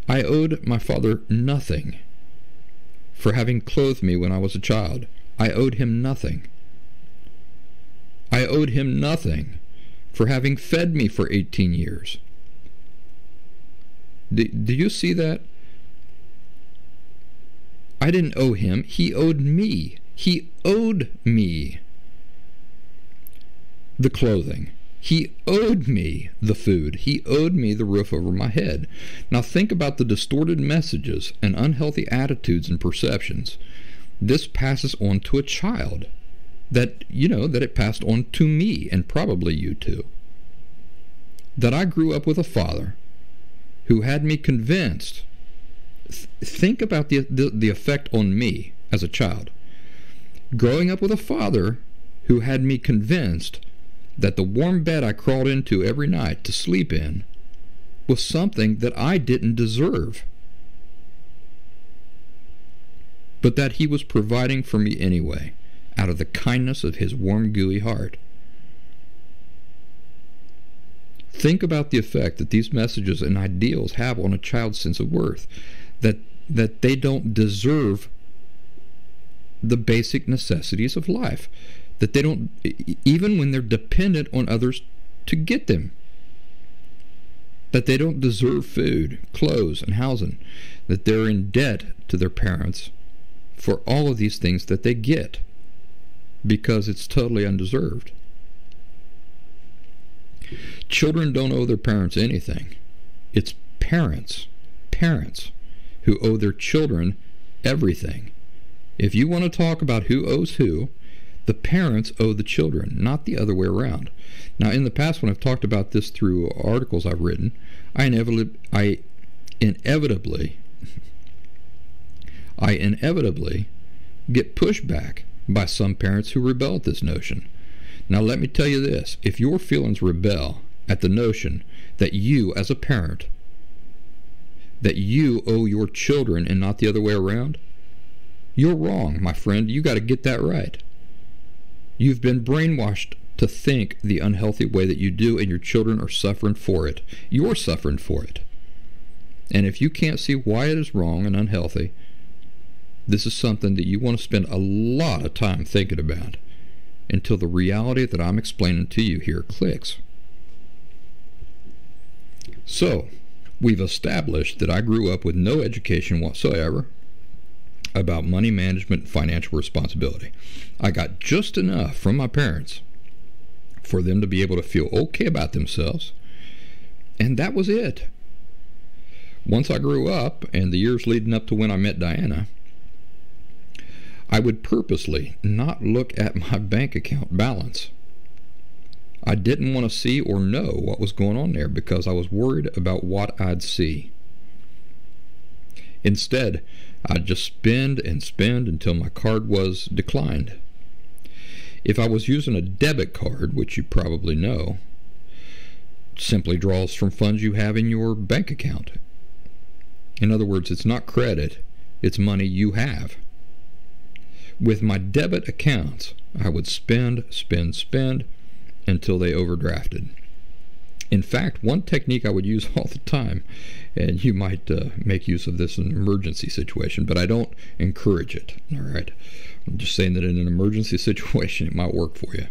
I owed my father nothing for having clothed me when I was a child. I owed him nothing. I owed him nothing for having fed me for 18 years. Do you see that? I didn't owe him. He owed me. He owed me the clothing. He owed me the food. He owed me the roof over my head. Now think about the distorted messages and unhealthy attitudes and perceptions this passes on to a child, that it passed on to me, and probably you too. That I grew up with a father who had me convinced. Think about the effect on me as a child. Growing up with a father who had me convinced that the warm bed I crawled into every night to sleep in was something that I didn't deserve, but that he was providing for me anyway, out of the kindness of his warm, gooey heart. Think about the effect that these messages and ideals have on a child's sense of worth, that they don't deserve the basic necessities of life, that they don't, even when they're dependent on others to get them, that they don't deserve food, clothes, and housing, that they're in debt to their parents for all of these things that they get because it's totally undeserved. Children don't owe their parents anything. It's parents who owe their children everything. If you want to talk about who owes who, the parents owe the children, not the other way around. Now, in the past, when I've talked about this through articles I've written, I inevitably get pushback by some parents who rebel at this notion. Now, let me tell you this. If your feelings rebel at the notion that you, as a parent, that you owe your children and not the other way around, you're wrong, my friend. You got to get that right. You've been brainwashed to think the unhealthy way that you do, and your children are suffering for it. You're suffering for it. And if you can't see why it is wrong and unhealthy, this is something that you want to spend a lot of time thinking about until the reality that I'm explaining to you here clicks. So, we've established that I grew up with no education whatsoever. about money management and financial responsibility. I got just enough from my parents for them to be able to feel okay about themselves, and that was it. Once I grew up, and the years leading up to when I met Diana, I would purposely not look at my bank account balance. I didn't want to see or know what was going on there because I was worried about what I'd see. Instead, I'd just spend and spend until my card was declined. If I was using a debit card, which you probably know, simply draws from funds you have in your bank account. In other words, it's not credit, it's money you have. With my debit accounts, I would spend until they overdrafted. In fact, one technique I would use all the time, and you might make use of this in an emergency situation, but I don't encourage it, all right? I'm just saying that in an emergency situation, it might work for you.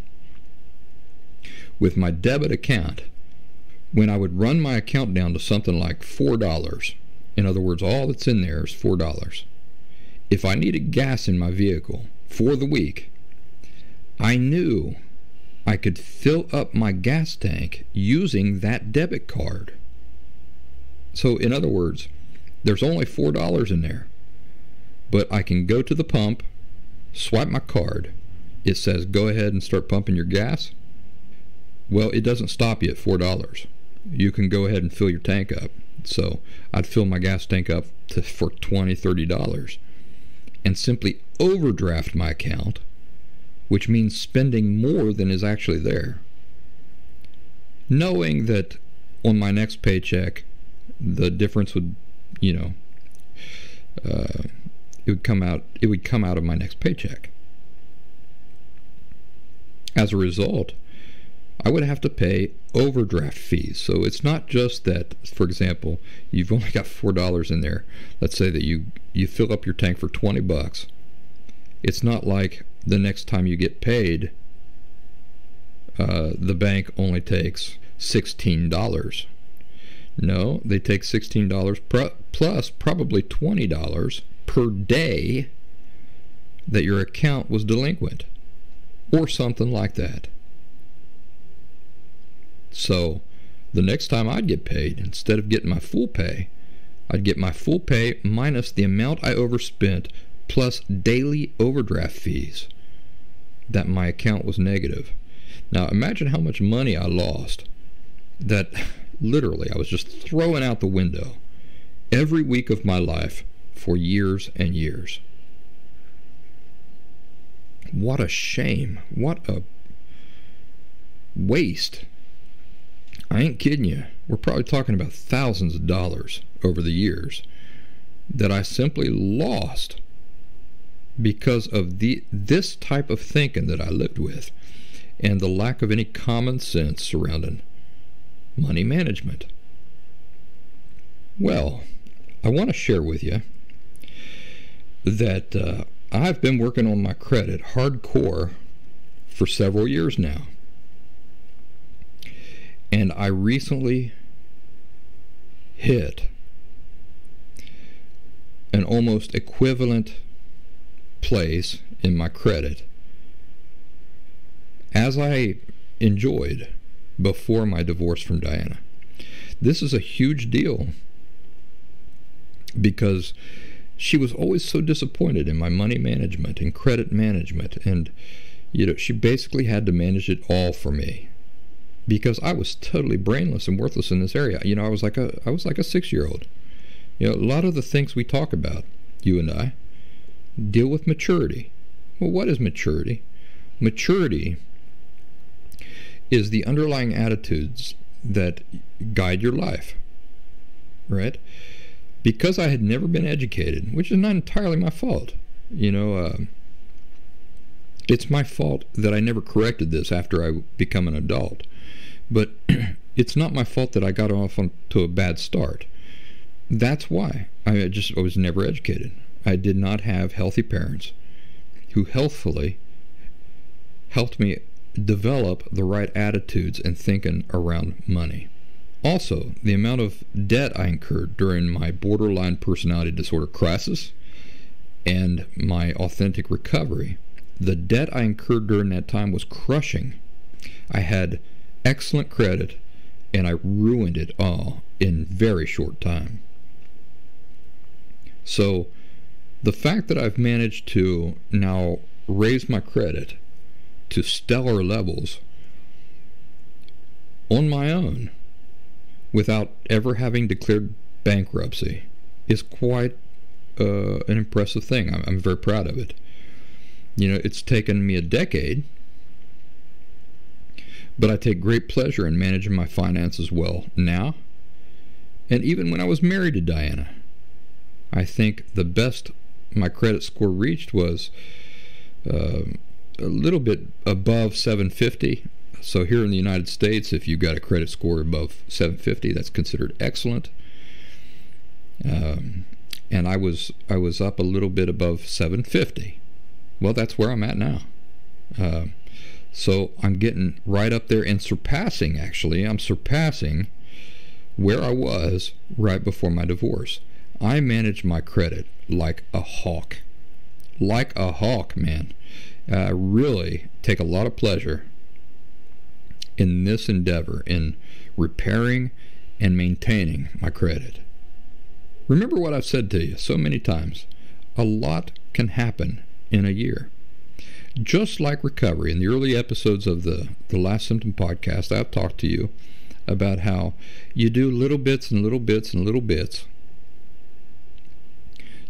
With my debit account, when I would run my account down to something like $4, in other words, all that's in there is $4, if I needed gas in my vehicle for the week, I knew I could fill up my gas tank using that debit card. So in other words, there's only $4 in there, but I can go to the pump, swipe my card, it says go ahead and start pumping your gas. Well, it doesn't stop you at $4. You can go ahead and fill your tank up. So I'd fill my gas tank up for $20, $30 and simply overdraft my account, which means spending more than is actually there, knowing that on my next paycheck the difference would, it would come out of my next paycheck. As a result, I would have to pay overdraft fees. So it's not just that, for example, you've only got $4 in there. Let's say that you fill up your tank for $20. It's not like the next time you get paid, the bank only takes $16. No, they take $16 plus probably $20 per day that your account was delinquent, or something like that. So the next time I'd get paid, instead of getting my full pay, I'd get my full pay minus the amount I overspent plus daily overdraft fees that my account was negative. Now imagine how much money I lost that literally I was just throwing out the window every week of my life for years and years. What a shame. What a waste. I ain't kidding you. We're probably talking about thousands of dollars over the years that I simply lost because of this type of thinking that I lived with and the lack of any common sense surrounding money management. Well, I want to share with you that I've been working on my credit hardcore for several years now. And I recently hit an almost equivalent place in my credit as I enjoyed before my divorce from Diana. This is a huge deal because she was always so disappointed in my money management and credit management, and she basically had to manage it all for me, because I was totally brainless and worthless in this area. I was like a 6-year-old. A lot of the things we talk about, you and I, deal with maturity. Well, what is maturity? Maturity is the underlying attitudes that guide your life, right? Because I had never been educated, which is not entirely my fault. It's my fault that I never corrected this after I become an adult. But it's not my fault that I got off to a bad start. That's why I was never educated. I did not have healthy parents who healthfully helped me develop the right attitudes and thinking around money. Also, the amount of debt I incurred during my borderline personality disorder crisis and my authentic recovery, the debt I incurred during that time was crushing. I had excellent credit, and I ruined it all in very short time. So the fact that I've managed to now raise my credit to stellar levels on my own without ever having declared bankruptcy is quite an impressive thing. I'm very proud of it. You know, it's taken me a decade, but I take great pleasure in managing my finances well now. And even when I was married to Diana, I think the best my credit score reached was a little bit above 750. So here in the United States, if you got a credit score above 750, that's considered excellent. And I was up a little bit above 750. Well, that's where I'm at now. So I'm getting right up there and surpassing, actually. I'm surpassing where I was right before my divorce. I manage my credit like a hawk. Like a hawk, man. I really take a lot of pleasure in this endeavor, in repairing and maintaining my credit. Remember what I've said to you so many times. A lot can happen in a year. Just like recovery, in the early episodes of the Last Symptom podcast, I've talked to you about how you do little bits and little bits and little bits.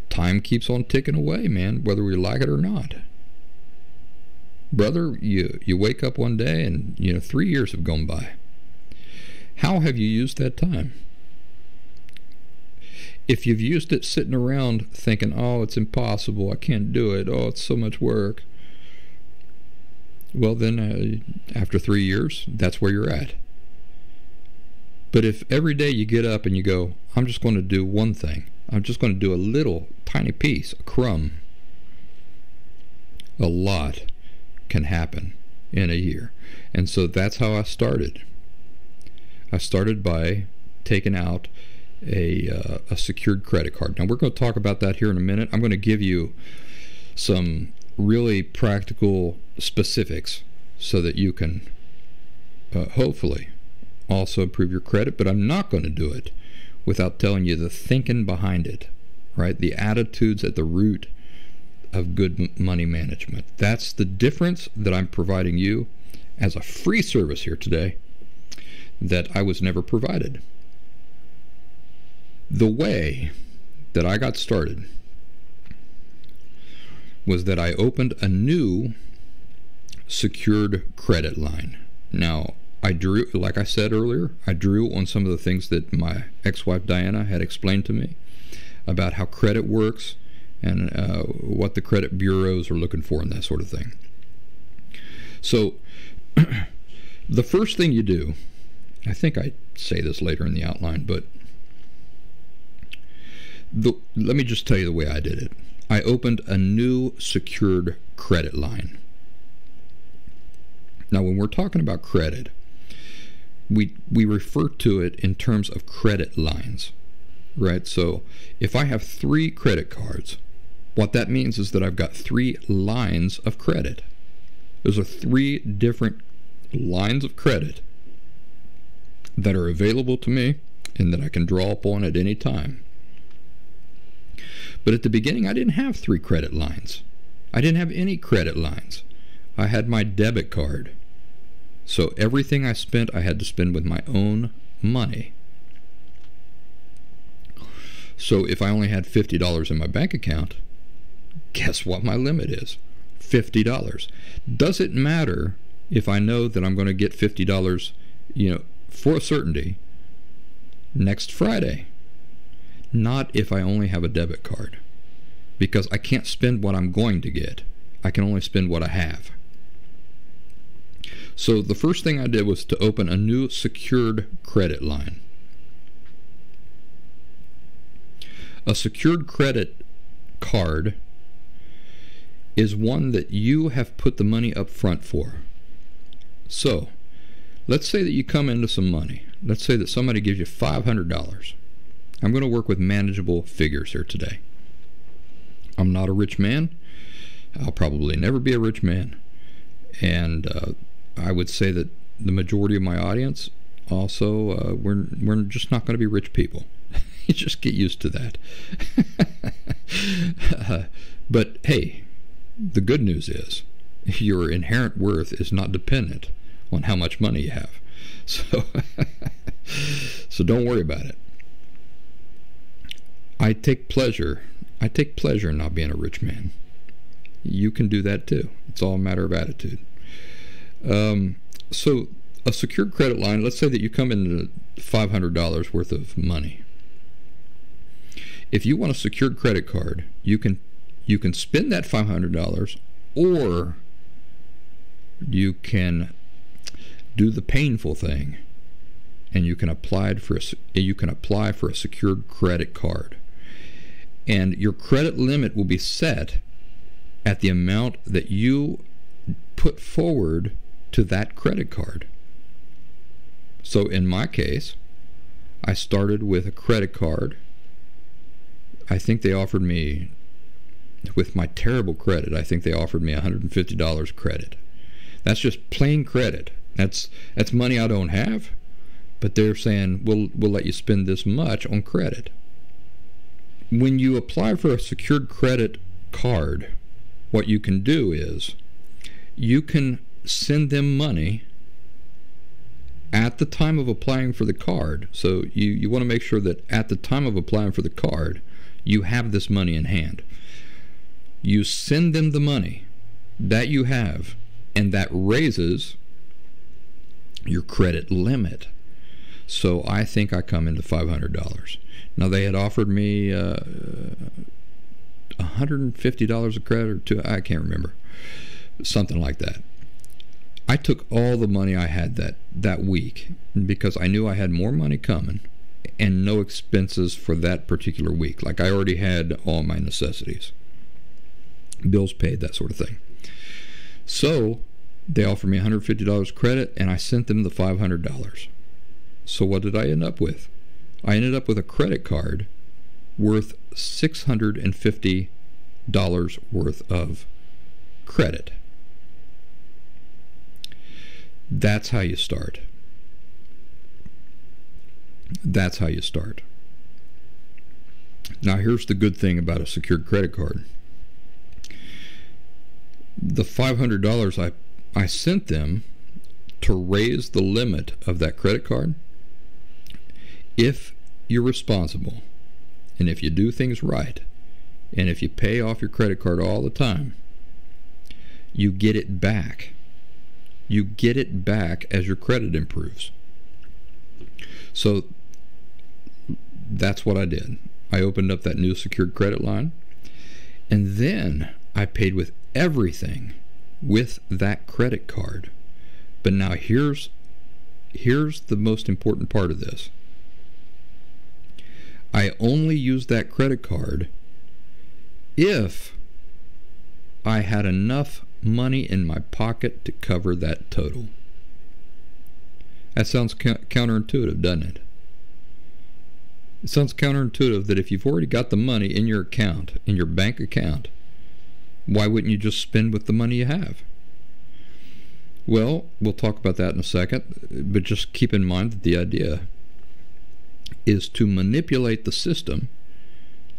Time keeps on ticking away, man, whether we like it or not. Brother, you wake up one day and 3 years have gone by. How have you used that time? If you've used it sitting around thinking, oh, it's impossible, I can't do it, oh, it's so much work, well then after 3 years, that's where you're at. But if every day you get up and you go, I'm just going to do one thing, I'm just going to do a little tiny piece, a crumb, a lot can happen in a year. And so that's how I started. I started by taking out a secured credit card. Now we're going to talk about that here in a minute. I'm going to give you some really practical specifics so that you can hopefully also improve your credit, but I'm not going to do it without telling you the thinking behind it, right? The attitudes at the root of good money management. That's the difference that I'm providing you as a free service here today that I was never provided. The way that I got started was that I opened a new secured credit line. Now, I drew, like I said earlier, I drew on some of the things that my ex-wife Diana had explained to me about how credit works and what the credit bureaus are looking for and that sort of thing. So, the first thing you do, I think I say this later in the outline, but let me just tell you the way I did it. I opened a new secured credit line. Now, when we're talking about credit, we refer to it in terms of credit lines, right? So if I have 3 credit cards, what that means is that I've got 3 lines of credit. Those are 3 different lines of credit that are available to me and that I can draw upon at any time. But at the beginning, I didn't have 3 credit lines. I didn't have any credit lines. I had my debit card. So everything I spent, I had to spend with my own money. So if I only had $50 in my bank account, guess what my limit is? $50. Does it matter if I know that I'm going to get $50, for a certainty next Friday? Not if I only have a debit card, because I can't spend what I'm going to get. I can only spend what I have. So the first thing I did was to open a new secured credit line. A secured credit card is one that you have put the money up front for. So let's say that you come into some money. Let's say that somebody gives you $500. I'm going to work with manageable figures here today. I'm not a rich man. I'll probably never be a rich man. And I would say that the majority of my audience also, we're just not going to be rich people. You just get used to that. But hey, the good news is your inherent worth is not dependent on how much money you have. So, so don't worry about it. I take pleasure in not being a rich man. You can do that too. It's all a matter of attitude. So a secured credit line, let's say that you come into $500 worth of money. If you want a secured credit card, you can spend that $500, or you can do the painful thing, and you can apply for a secured credit card. And your credit limit will be set at the amount that you put forward to that credit card. So in my case, I started with a credit card. I think they offered me, with my terrible credit, I think they offered me $150 credit. That's just plain credit. That's money I don't have, but they're saying we'll let you spend this much on credit. When you apply for a secured credit card, what you can do is you can send them money at the time of applying for the card. So you want to make sure that at the time of applying for the card, you have this money in hand. You send them the money that you have, and that raises your credit limit. So I think I come into $500. Now, they had offered me $150 of credit, or I can't remember, something like that. I took all the money I had that week because I knew I had more money coming and no expenses for that particular week. Like, I already had all my necessities, bills paid, that sort of thing. So they offered me $150 credit, and I sent them the $500. So what did I end up with? I ended up with a credit card worth $650 worth of credit. That's how you start. That's how you start. Now, here's the good thing about a secured credit card. The $500 I sent them to raise the limit of that credit card. If you're responsible, and if you do things right, and if you pay off your credit card all the time, you get it back. You get it back as your credit improves. So that's what I did. I opened up that new secured credit line, and then I paid with everything with that credit card. But now here's the most important part of this. I only used that credit card if I had enough money in my pocket to cover that total. That sounds counterintuitive, doesn't it? It sounds counterintuitive that if you've already got the money in your account, in your bank account, why wouldn't you just spend with the money you have? Well, we'll talk about that in a second, but just keep in mind that the idea is to manipulate the system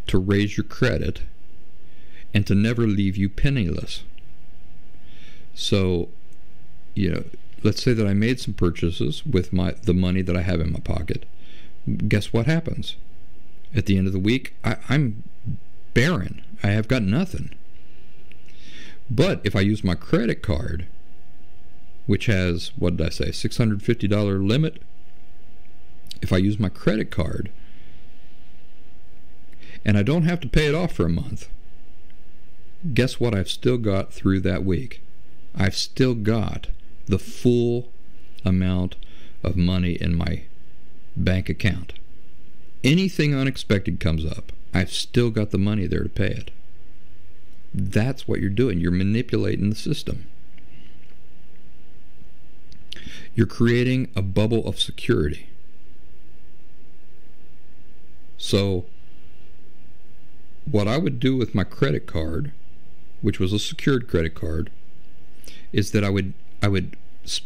to raise your credit and to never leave you penniless. So, let's say that I made some purchases with the money that I have in my pocket. Guess what happens? At the end of the week, I'm barren. I have got nothing. But if I use my credit card, which has, what did I say, $650 limit, if I use my credit card and I don't have to pay it off for a month, guess what I've still got through that week? I've still got the full amount of money in my bank account. Anything unexpected comes up, I've still got the money there to pay it. That's what you're doing. You're manipulating the system. You're creating a bubble of security. So what I would do with my credit card, which was a secured credit card, is that I would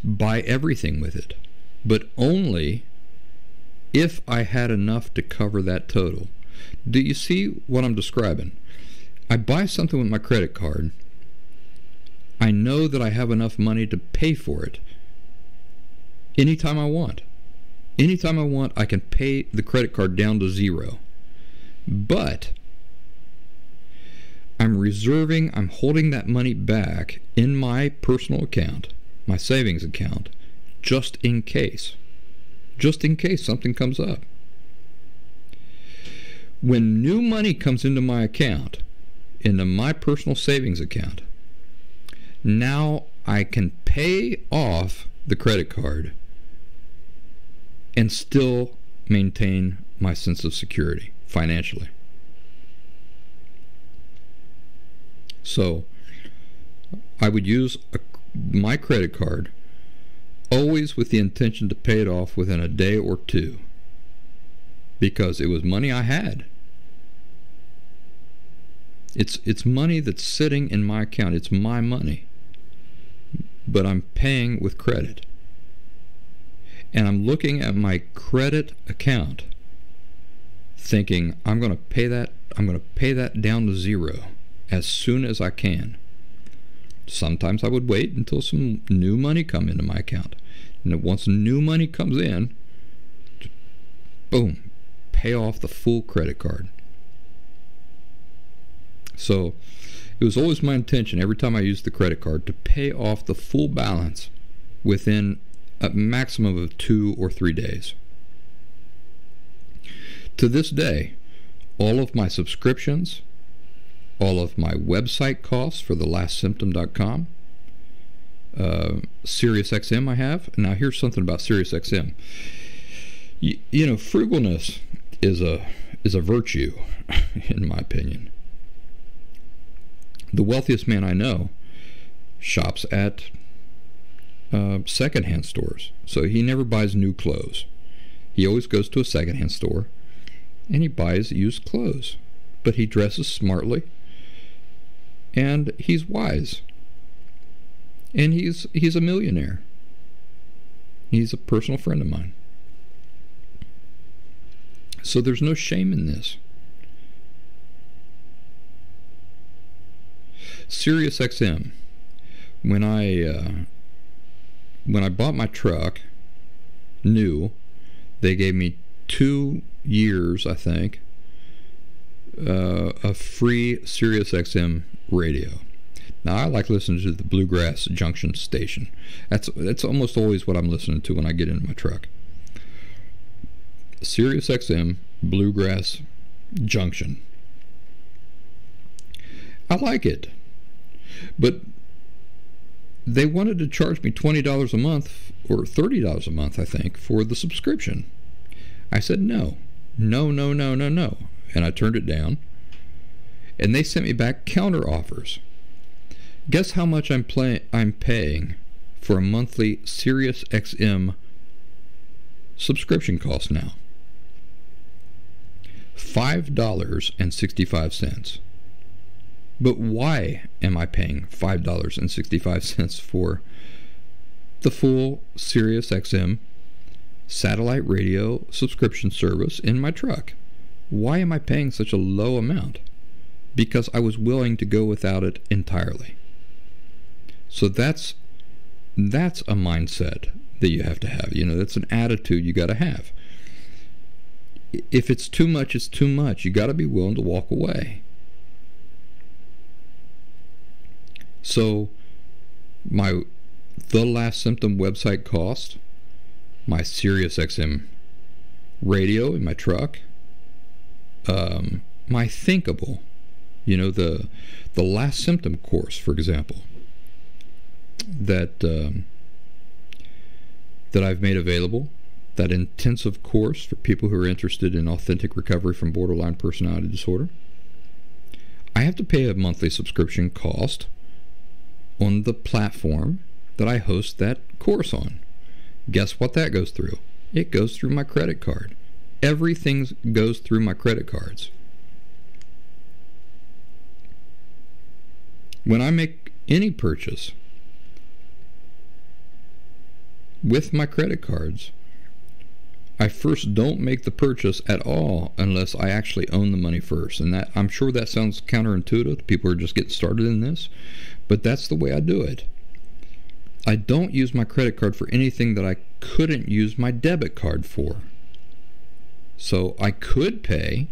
buy everything with it, but only if I had enough to cover that total. Do you see what I'm describing? I buy something with my credit card. I know that I have enough money to pay for it anytime I want. Anytime I want, I can pay the credit card down to zero. But I'm holding that money back in my personal account, my savings account, just in case something comes up. When new money comes into my account, into my personal savings account, now I can pay off the credit card and still maintain my sense of security financially. So I would use my credit card always with the intention to pay it off within a day or two, because it was money I had. It's money that's sitting in my account. It's my money, but I'm paying with credit. And I'm looking at my credit account thinking, I'm going to pay that down to zero as soon as I can. Sometimes I would wait until some new money come into my account. And once new money comes in, boom, pay off the full credit card. So it was always my intention every time I used the credit card to pay off the full balance within a maximum of 2 or 3 days. To this day, all of my subscriptions, all of my website costs for thelastsymptom.com, SiriusXM I have. Now here's something about SiriusXM. You know, frugalness is a virtue, in my opinion. The wealthiest man I know shops at secondhand stores, so he never buys new clothes. He always goes to a secondhand store and he buys used clothes, but he dresses smartly and he's wise, and he's a millionaire. He's a personal friend of mine, so there's no shame in this. SiriusXM, when I bought my truck new, they gave me 2 years, I think, of free SiriusXM radio. Now I like listening to the Bluegrass Junction station. That's almost always what I'm listening to when I get into my truck. SiriusXM Bluegrass Junction. I like it. But they wanted to charge me $20 a month or $30 a month, I think, for the subscription. I said no. And I turned it down. And they sent me back counter offers. Guess how much I'm paying for a monthly SiriusXM subscription cost now? $5.65. But why am I paying $5.65 for the full SiriusXM satellite radio subscription service in my truck? Why am I paying such a low amount? Because I was willing to go without it entirely. So that's a mindset that you have to have. You know, that's an attitude you got to have. If it's too much, it's too much. You got to be willing to walk away. So my The Last Symptom website cost, my SiriusXM radio in my truck, my Thinkable, you know, the Last Symptom course, for example, that I've made available, that intensive course for people who are interested in authentic recovery from borderline personality disorder. I have to pay a monthly subscription cost on the platform that I host that course on. Guess what that goes through? It goes through my credit card. Everything goes through my credit cards. When I make any purchase with my credit cards, I first don't make the purchase at all unless I actually own the money first. And that, I'm sure that sounds counterintuitive. People are just getting started in this, but that's the way I do it. I don't use my credit card for anything that I couldn't use my debit card for. So I could pay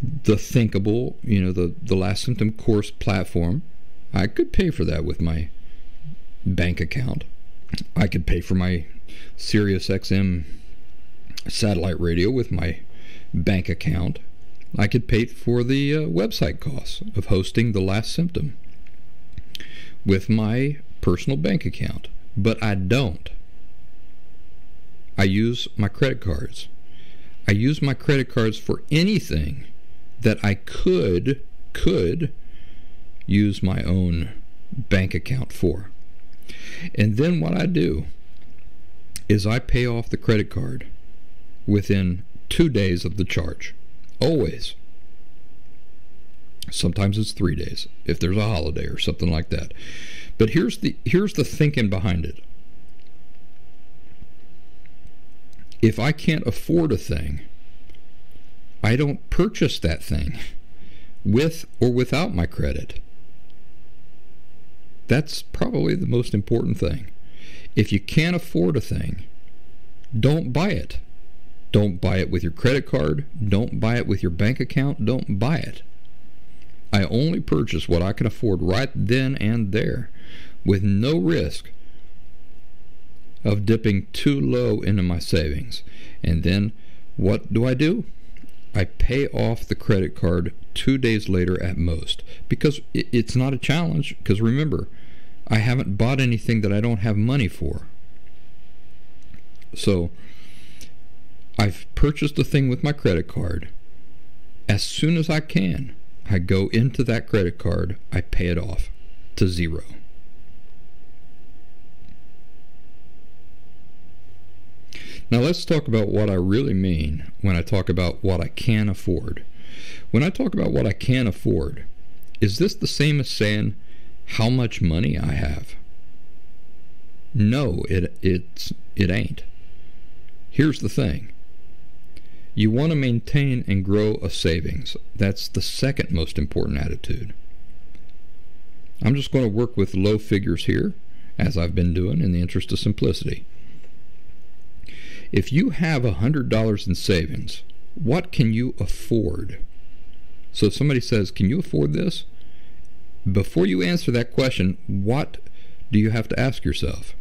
the Thinkable, the Last Symptom course platform. I could pay for that with my bank account. I could pay for my Sirius XM satellite radio with my bank account. I could pay for the website costs of hosting The Last Symptom with my personal bank account. But I don't. I use my credit cards. I use my credit cards for anything that I could use my own bank account for. And then what I do is I pay off the credit card within 2 days of the charge. Always. Sometimes it's 3 days if there's a holiday or something like that. But here's the thinking behind it. If I can't afford a thing, I don't purchase that thing with or without my credit. That's probably the most important thing. If you can't afford a thing, don't buy it. Don't buy it with your credit card. Don't buy it with your bank account. Don't buy it. I only purchase what I can afford right then and there with no risk of dipping too low into my savings. And then what do? I pay off the credit card 2 days later at most, because it's not a challenge. Because remember, I haven't bought anything that I don't have money for. So I've purchased a thing with my credit card. As soon as I can, I go into that credit card, I pay it off to zero. Now let's talk about what I really mean when I talk about what I can afford. When I talk about what I can afford, is this the same as saying how much money I have? No, it ain't. Here's the thing. You want to maintain and grow a savings. That's the second most important attitude. I'm just going to work with low figures here, as I've been doing in the interest of simplicity. If you have $100 in savings, what can you afford? So if somebody says, can you afford this? Before you answer that question, what do you have to ask yourself?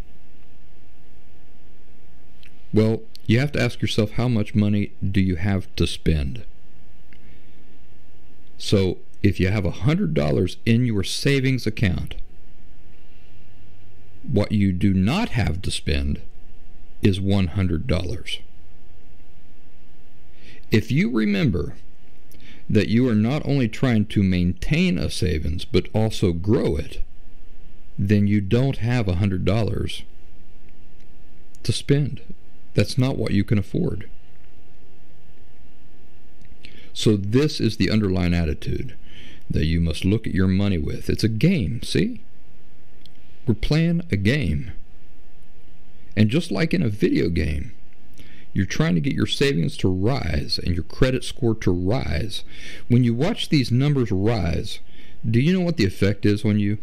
Well, you have to ask yourself, how much money do you have to spend? So if you have $100 in your savings account, what you do not have to spend is $100. If you remember that you are not only trying to maintain a savings but also grow it, then you don't have $100 to spend. That's not what you can afford. So this is the underlying attitude that you must look at your money with. It's a game, see? We're playing a game. And just like in a video game, you're trying to get your savings to rise and your credit score to rise. When you watch these numbers rise, do you know what the effect is on you?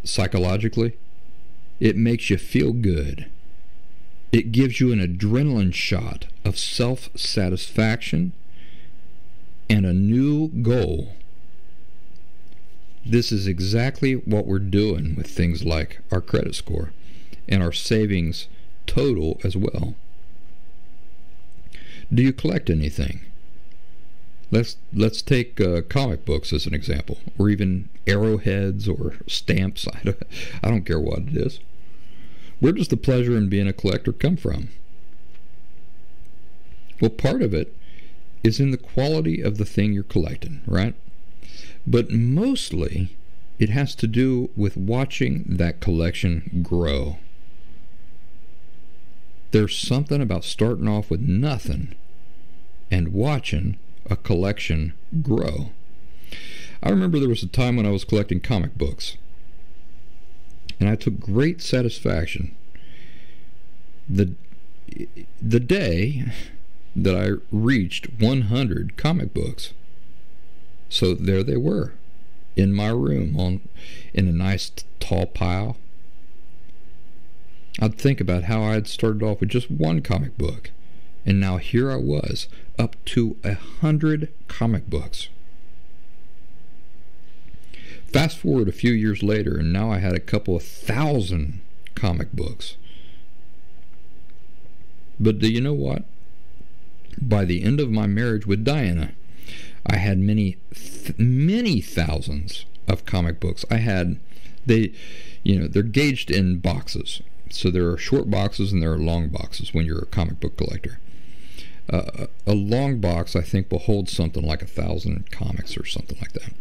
Psychologically, it makes you feel good. It gives you an adrenaline shot of self-satisfaction and a new goal. This is exactly what we're doing with things like our credit score and our savings total as well. Do you collect anything? Let's take comic books as an example, or even arrowheads or stamps. I don't care what it is. Where does the pleasure in being a collector come from? Well, part of it is in the quality of the thing you're collecting, right? But mostly it has to do with watching that collection grow. There's something about starting off with nothing and watching a collection grow. I remember there was a time when I was collecting comic books, and I took great satisfaction the day that I reached 100 comic books. So there they were in my room in a nice tall pile. I'd think about how I had started off with just one comic book, and now here I was up to 100 comic books. Fast forward a few years later, and now I had a couple of thousand comic books. But do you know what? By the end of my marriage with Diana, I had many thousands of comic books. They're gauged in boxes. So there are short boxes and there are long boxes when you're a comic book collector. A long box, I think, will hold something like 1,000 comics or something like that.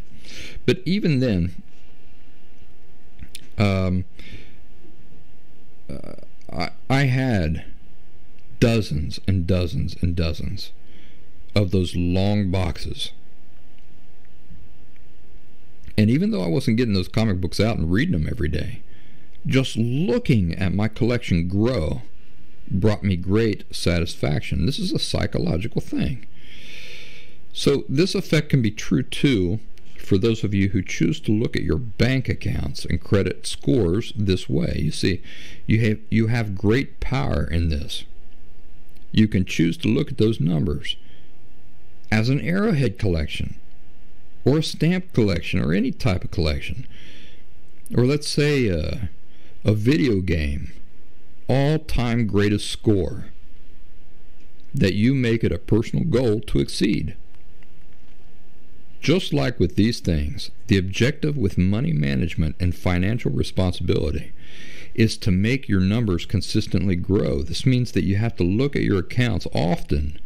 But even then, I had dozens and dozens and dozens of those long boxes. And even though I wasn't getting those comic books out and reading them every day, just looking at my collection grow brought me great satisfaction. This is a psychological thing. So this effect can be true too for those of you who choose to look at your bank accounts and credit scores this way. You see, you have great power in this. You can choose to look at those numbers as an arrowhead collection or a stamp collection or any type of collection. Or let's say a video game all-time greatest score that you make it a personal goal to exceed. Just like with these things, the objective with money management and financial responsibility is to make your numbers consistently grow. This means that you have to look at your accounts often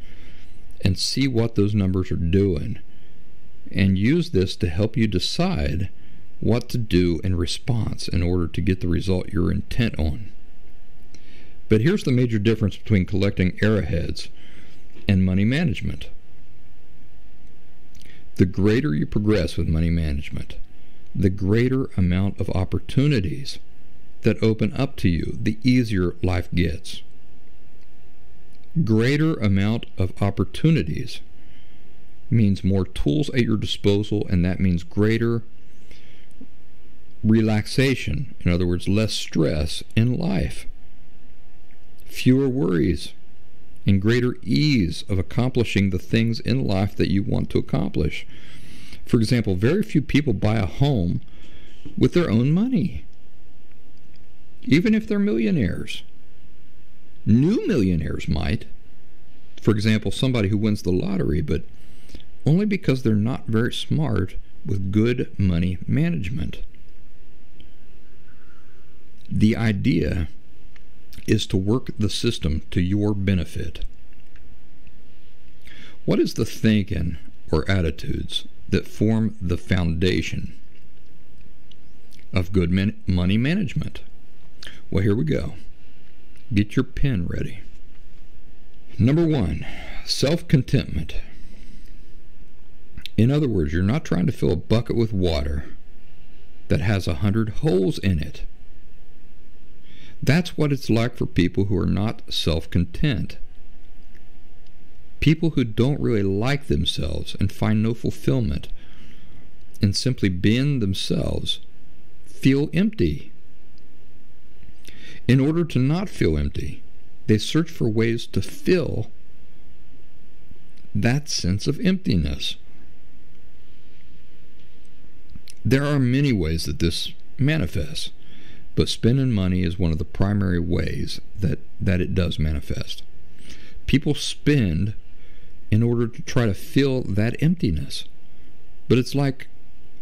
and see what those numbers are doing, and use this to help you decide what to do in response in order to get the result you're intent on. But here's the major difference between collecting arrowheads and money management. The greater you progress with money management, the greater amount of opportunities that open up to you, the easier life gets. Greater amount of opportunities means more tools at your disposal, and that means greater relaxation. In other words, less stress in life, fewer worries, and greater ease of accomplishing the things in life that you want to accomplish. For example, very few people buy a home with their own money, even if they're millionaires. New millionaires might. For example, somebody who wins the lottery, but only because they're not very smart with good money management. The idea is to work the system to your benefit. What is the thinking or attitudes that form the foundation of good money management? Well, here we go. Get your pen ready. Number 1, self-contentment. In other words, you're not trying to fill a bucket with water that has 100 holes in it. That's what it's like for people who are not self-content. People who don't really like themselves and find no fulfillment in simply being themselves feel empty. In order to not feel empty, they search for ways to fill that sense of emptiness. There are many ways that this manifests, but spending money is one of the primary ways that it does manifest. People spend in order to try to fill that emptiness, but it's like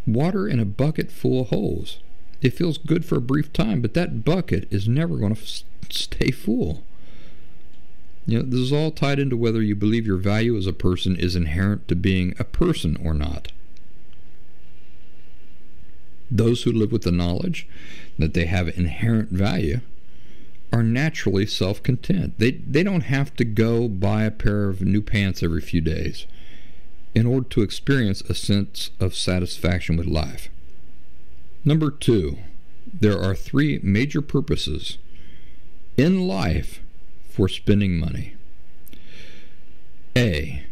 water in a bucket full of holes. It feels good for a brief time, but that bucket is never going to stay full. You know, this is all tied into whether you believe your value as a person is inherent to being a person or not. Those who live with the knowledge that they have inherent value are naturally self-content. They don't have to go buy a pair of new pants every few days in order to experience a sense of satisfaction with life. Number 2, there are 3 major purposes in life for spending money. A,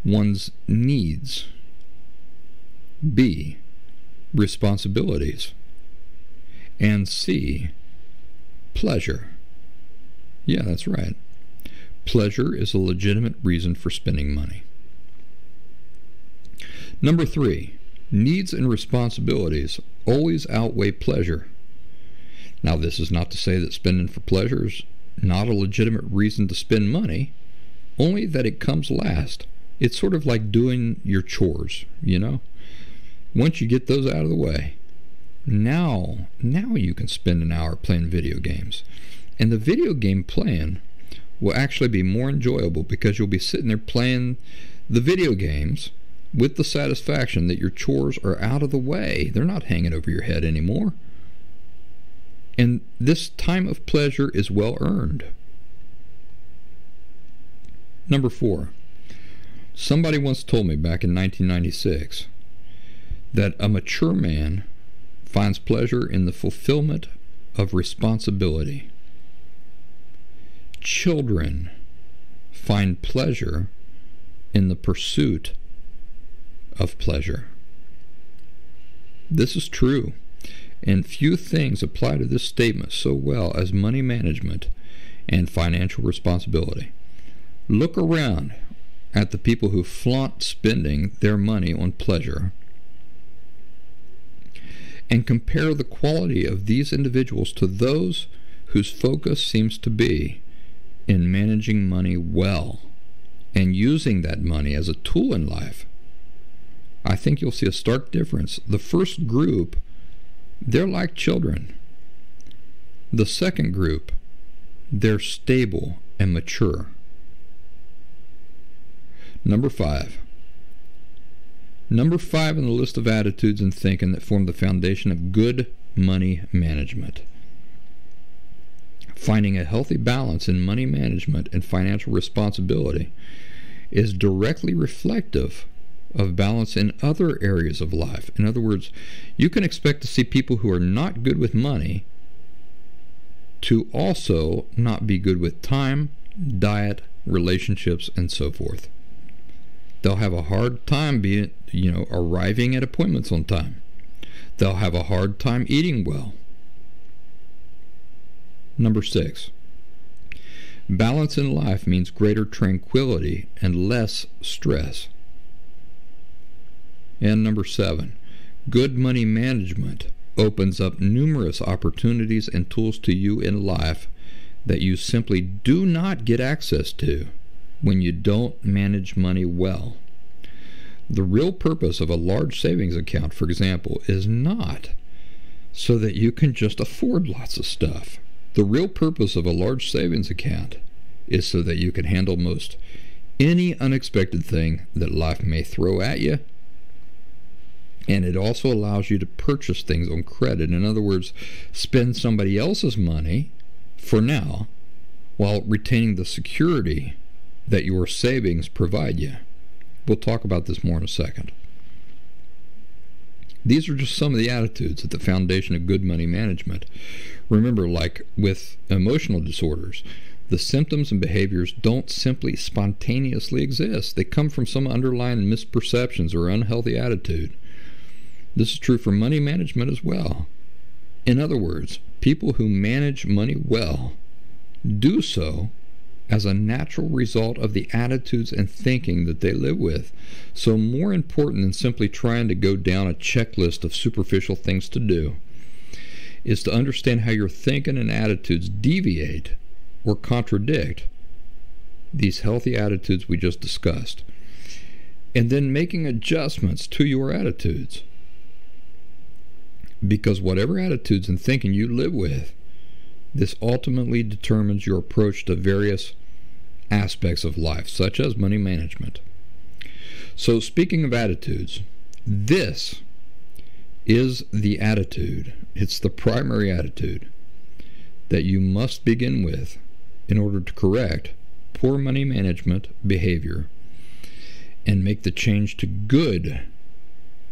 one's needs. B, responsibilities. And C, pleasure. Yeah, that's right. Pleasure is a legitimate reason for spending money. Number 3, needs and responsibilities always outweigh pleasure. Now, this is not to say that spending for pleasure is not a legitimate reason to spend money, only that it comes last. It's sort of like doing your chores, you know? Once you get those out of the way, now you can spend an hour playing video games. And the video game playing will actually be more enjoyable because you'll be sitting there playing the video games with the satisfaction that your chores are out of the way. They're not hanging over your head anymore. And this time of pleasure is well earned. Number 4, somebody once told me back in 1996 that a mature man finds pleasure in the fulfillment of responsibility. Children find pleasure in the pursuit of pleasure. This is true, and few things apply to this statement so well as money management and financial responsibility. Look around at the people who flaunt spending their money on pleasure and compare the quality of these individuals to those whose focus seems to be in managing money well and using that money as a tool in life. I think you'll see a stark difference. The first group, they're like children. The second group, they're stable and mature. Number 5. Number 5 in the list of attitudes and thinking that form the foundation of good money management. Finding a healthy balance in money management and financial responsibility is directly reflective of balance in other areas of life. In other words, you can expect to see people who are not good with money to also not be good with time, diet, relationships, and so forth. They'll have a hard time arriving at appointments on time. They'll have a hard time eating well. Number 6, balance in life means greater tranquility and less stress. And number 7, good money management opens up numerous opportunities and tools to you in life that you simply do not get access to when you don't manage money well. The real purpose of a large savings account, for example, is not so that you can just afford lots of stuff. The real purpose of a large savings account is so that you can handle most any unexpected thing that life may throw at you. And it also allows you to purchase things on credit. In other words, spend somebody else's money for now while retaining the security that your savings provide you. We'll talk about this more in a second. These are just some of the attitudes at the foundation of good money management. Remember, like with emotional disorders, the symptoms and behaviors don't simply spontaneously exist. They come from some underlying misperceptions or unhealthy attitude. This is true for money management as well. In other words, people who manage money well do so as a natural result of the attitudes and thinking that they live with. So more important than simply trying to go down a checklist of superficial things to do is to understand how your thinking and attitudes deviate or contradict these healthy attitudes we just discussed, and then making adjustments to your attitudes. Because whatever attitudes and thinking you live with, this ultimately determines your approach to various aspects of life, such as money management. So speaking of attitudes, this is the attitude. It's the primary attitude that you must begin with in order to correct poor money management behavior. and make the change to good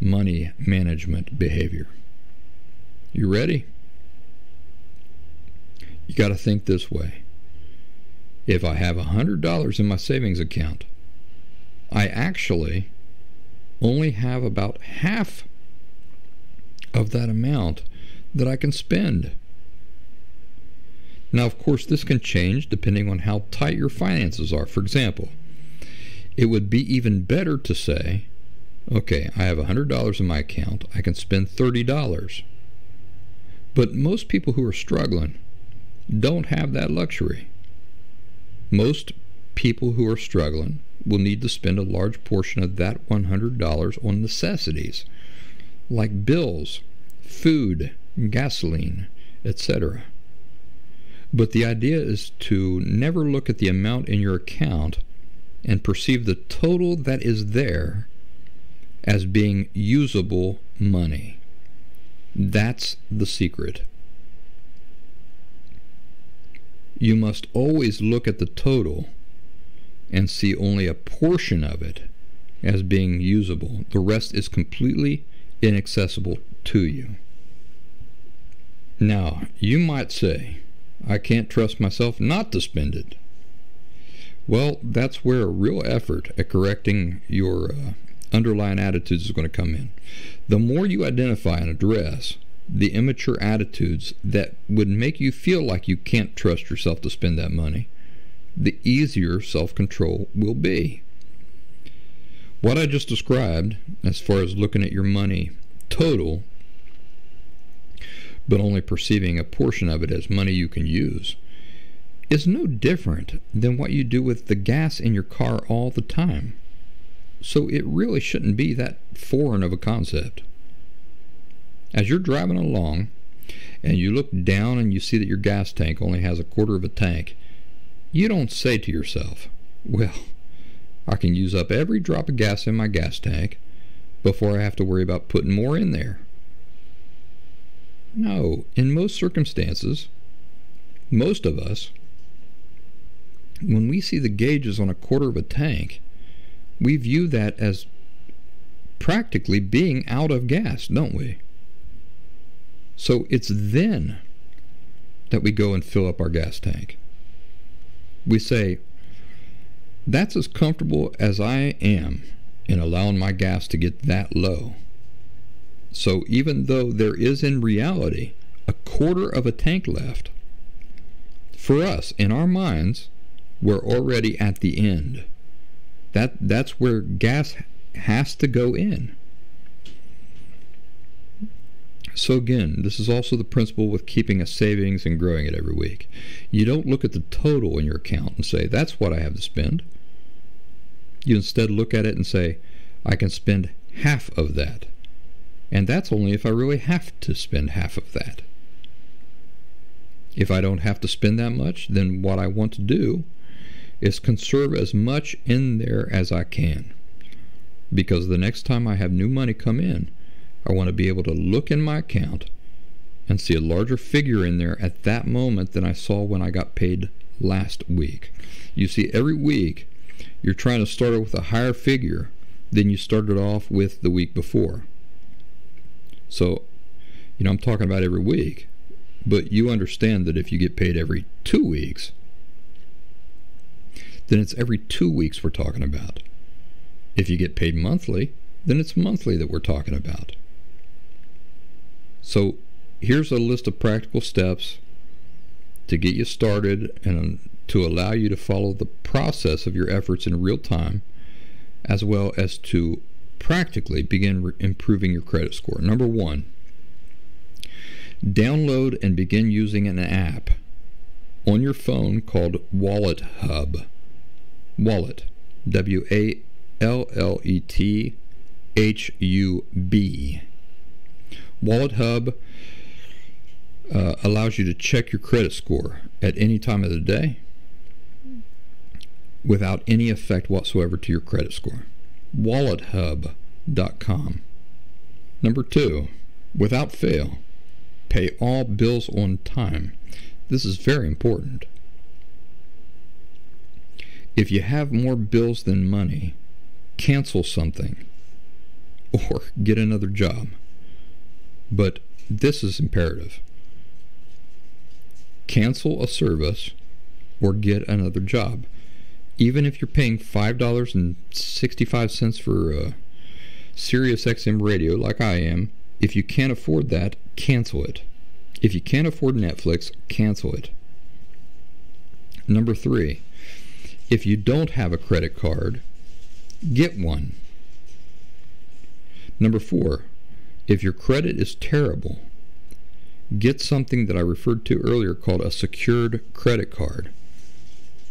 money management behavior. You ready? You got to think this way. If I have $100 in my savings account, I actually only have about half of that amount that I can spend. Now, of course, this can change depending on how tight your finances are. For example, it would be even better to say, okay, I have $100 in my account, I can spend $30. But most people who are struggling don't have that luxury. Most people who are struggling will need to spend a large portion of that $100 on necessities like bills, food, gasoline, etc. But the idea is to never look at the amount in your account and perceive the total that is there as being usable money. That's the secret. You must always look at the total and see only a portion of it as being usable. The rest is completely inaccessible to you. Now, you might say, I can't trust myself not to spend it. Well, that's where a real effort at correcting your underlying attitudes is going to come in. The more you identify and address the immature attitudes that would make you feel like you can't trust yourself to spend that money, the easier self-control will be. What I just described, as far as looking at your money total, but only perceiving a portion of it as money you can use, is no different than what you do with the gas in your car all the time. So it really shouldn't be that foreign of a concept. As you're driving along and you look down and you see that your gas tank only has a quarter of a tank, you don't say to yourself, well, I can use up every drop of gas in my gas tank before I have to worry about putting more in there. No, in most circumstances, most of us, when we see the gauges on a quarter of a tank, we view that as practically being out of gas, don't we? So it's then that we go and fill up our gas tank. We say, that's as comfortable as I am in allowing my gas to get that low. So even though there is in reality a quarter of a tank left, for us, in our minds, we're already at the end. That's where gas has to go in. So again, this is also the principle with keeping a savings and growing it every week. You don't look at the total in your account and say, that's what I have to spend. You instead look at it and say, I can spend half of that. And that's only if I really have to spend half of that. If I don't have to spend that much, then what I want to do is conserve as much in there as I can. Because the next time I have new money come in, I want to be able to look in my account and see a larger figure in there at that moment than I saw when I got paid last week. You see, every week you're trying to start it with a higher figure than you started off with the week before. So, I'm talking about every week, but you understand that if you get paid every 2 weeks, then it's every 2 weeks we're talking about. If you get paid monthly, then it's monthly that we're talking about. So here's a list of practical steps to get you started and to allow you to follow the process of your efforts in real time, as well as to practically begin improving your credit score. Number 1, download and begin using an app on your phone called Wallet Hub. Wallet, WALLETHUB. Wallet Hub allows you to check your credit score at any time of the day without any effect whatsoever to your credit score. WalletHub.com. Number 2, without fail, pay all bills on time. This is very important. If you have more bills than money, cancel something or get another job. But this is imperative. Cancel a service or get another job. Even if you're paying $5.65 for a Sirius XM radio like I am, if you can't afford that, cancel it. If you can't afford Netflix, cancel it. Number 3, if you don't have a credit card, get one. Number 4, if your credit is terrible, get something that I referred to earlier called a secured credit card.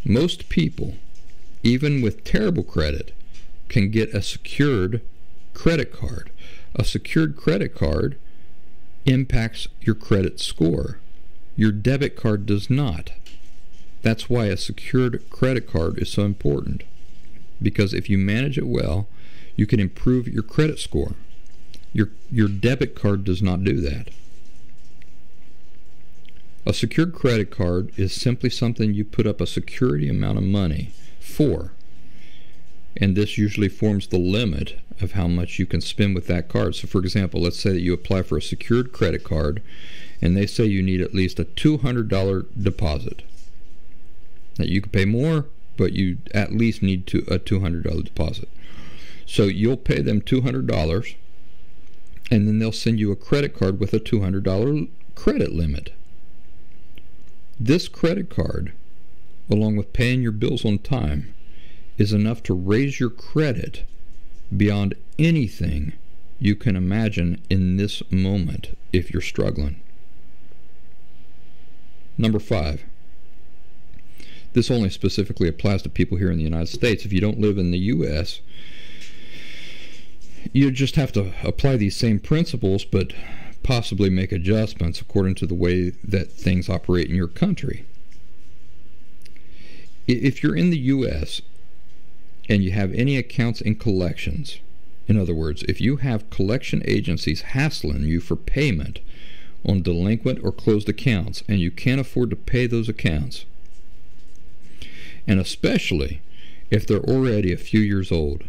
Most people, even with terrible credit, can get a secured credit card. A secured credit card impacts your credit score. Your debit card does not. That's why a secured credit card is so important, because if you manage it well, you can improve your credit score. Your debit card does not do that. A secured credit card is simply something you put up a security amount of money for, and this usually forms the limit of how much you can spend with that card. So for example, let's say that you apply for a secured credit card and they say you need at least a $200 deposit. Now you can pay more, but you at least need a $200 deposit. So you'll pay them $200, and then they'll send you a credit card with a $200 credit limit. This credit card, along with paying your bills on time, is enough to raise your credit beyond anything you can imagine in this moment if you're struggling. Number 5. This only specifically applies to people here in the United States. If you don't live in the U.S., you just have to apply these same principles, but possibly make adjustments according to the way that things operate in your country. If you're in the U.S. and you have any accounts in collections, in other words, if you have collection agencies hassling you for payment on delinquent or closed accounts and you can't afford to pay those accounts, and especially if they're already a few years old,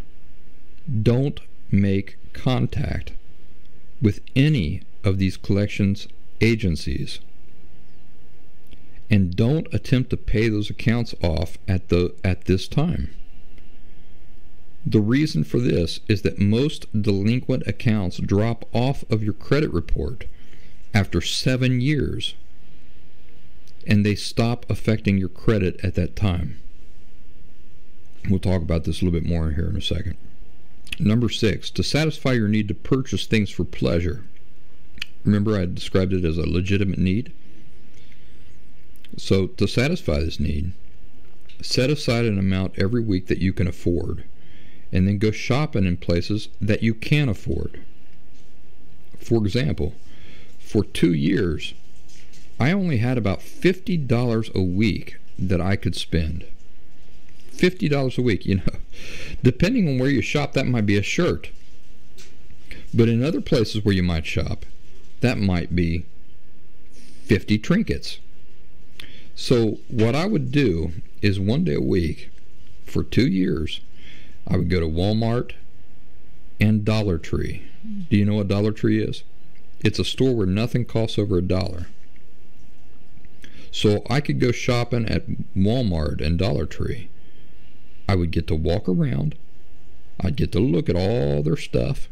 don't make contact with any of these collections agencies, and don't attempt to pay those accounts off at this time. The reason for this is that most delinquent accounts drop off of your credit report after 7 years, and they stop affecting your credit at that time. We'll talk about this a little bit more here in a second. Number 6, to satisfy your need to purchase things for pleasure. Remember, I described it as a legitimate need? So, to satisfy this need, set aside an amount every week that you can afford, and then go shopping in places that you can afford. For example, for 2 years, I only had about $50 a week that I could spend. $50 a week, Depending on where you shop, that might be a shirt. But in other places where you might shop, that might be 50 trinkets. So what I would do is one day a week for 2 years, I would go to Walmart and Dollar Tree. Do you know what Dollar Tree is? It's a store where nothing costs over $1. So I could go shopping at Walmart and Dollar Tree. I would get to walk around. I'd get to look at all their stuff.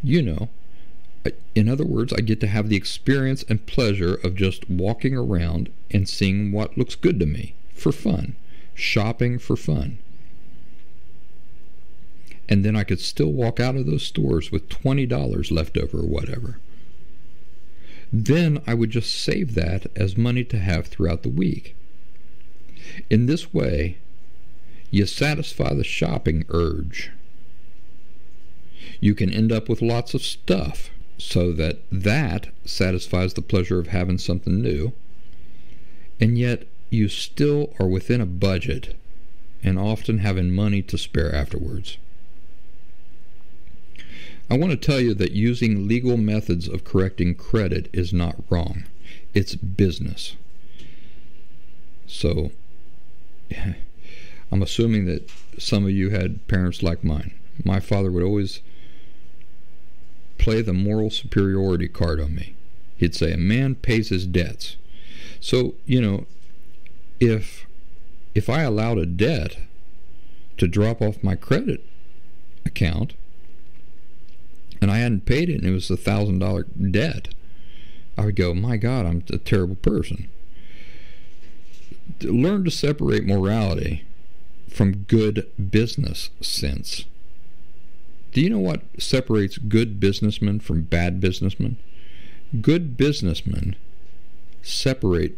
In other words, I get to have the experience and pleasure of just walking around and seeing what looks good to me for fun. Shopping for fun. And then I could still walk out of those stores with $20 left over or whatever. Then I would just save that as money to have throughout the week. In this way, you satisfy the shopping urge. You can end up with lots of stuff, so that satisfies the pleasure of having something new, and yet you still are within a budget and often having money to spare afterwards. I want to tell you that using legal methods of correcting credit is not wrong. It's business. So I'm assuming that some of you had parents like mine. My father would always play the moral superiority card on me. He'd say, a man pays his debts. So, if I allowed a debt to drop off my credit account and I hadn't paid it and it was a $1,000 debt, I would go, my God, I'm a terrible person. Learn to separate morality from good business sense. Do you know what separates good businessmen from bad businessmen? Good businessmen separate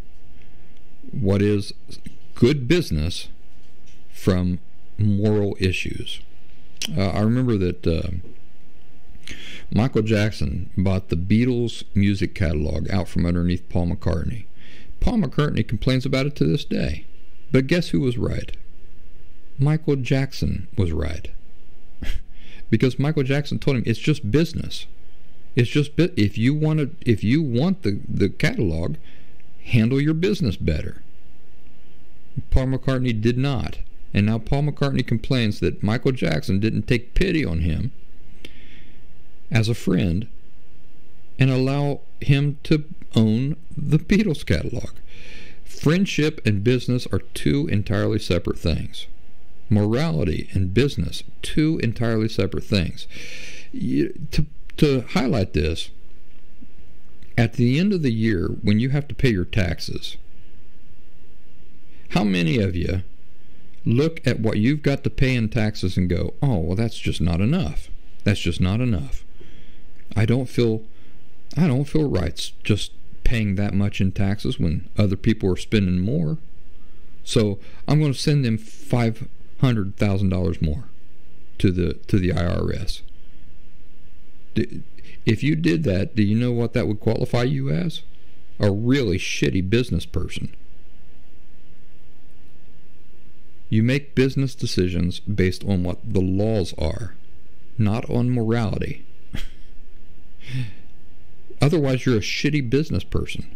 what is good business from moral issues. I remember that Michael Jackson bought the Beatles music catalog out from underneath Paul McCartney. Paul McCartney complains about it to this day. But guess who was right? Michael Jackson was right. Because Michael Jackson told him it's just business. It's just if you want the catalog, handle your business better. Paul McCartney did not. And now Paul McCartney complains that Michael Jackson didn't take pity on him as a friend and allow him to own the Beatles catalog. Friendship and business are two entirely separate things. Morality and business, two entirely separate things. To highlight this, at the end of the year, when you have to pay your taxes, how many of you look at what you've got to pay in taxes and go, oh, well, that's just not enough. That's just not enough. I don't feel right just paying that much in taxes when other people are spending more. So I'm going to send them $500,000 more to the IRS. If you did that, do you know what that would qualify you as? A really shitty business person. You make business decisions based on what the laws are, not on morality. Otherwise, you're a shitty business person.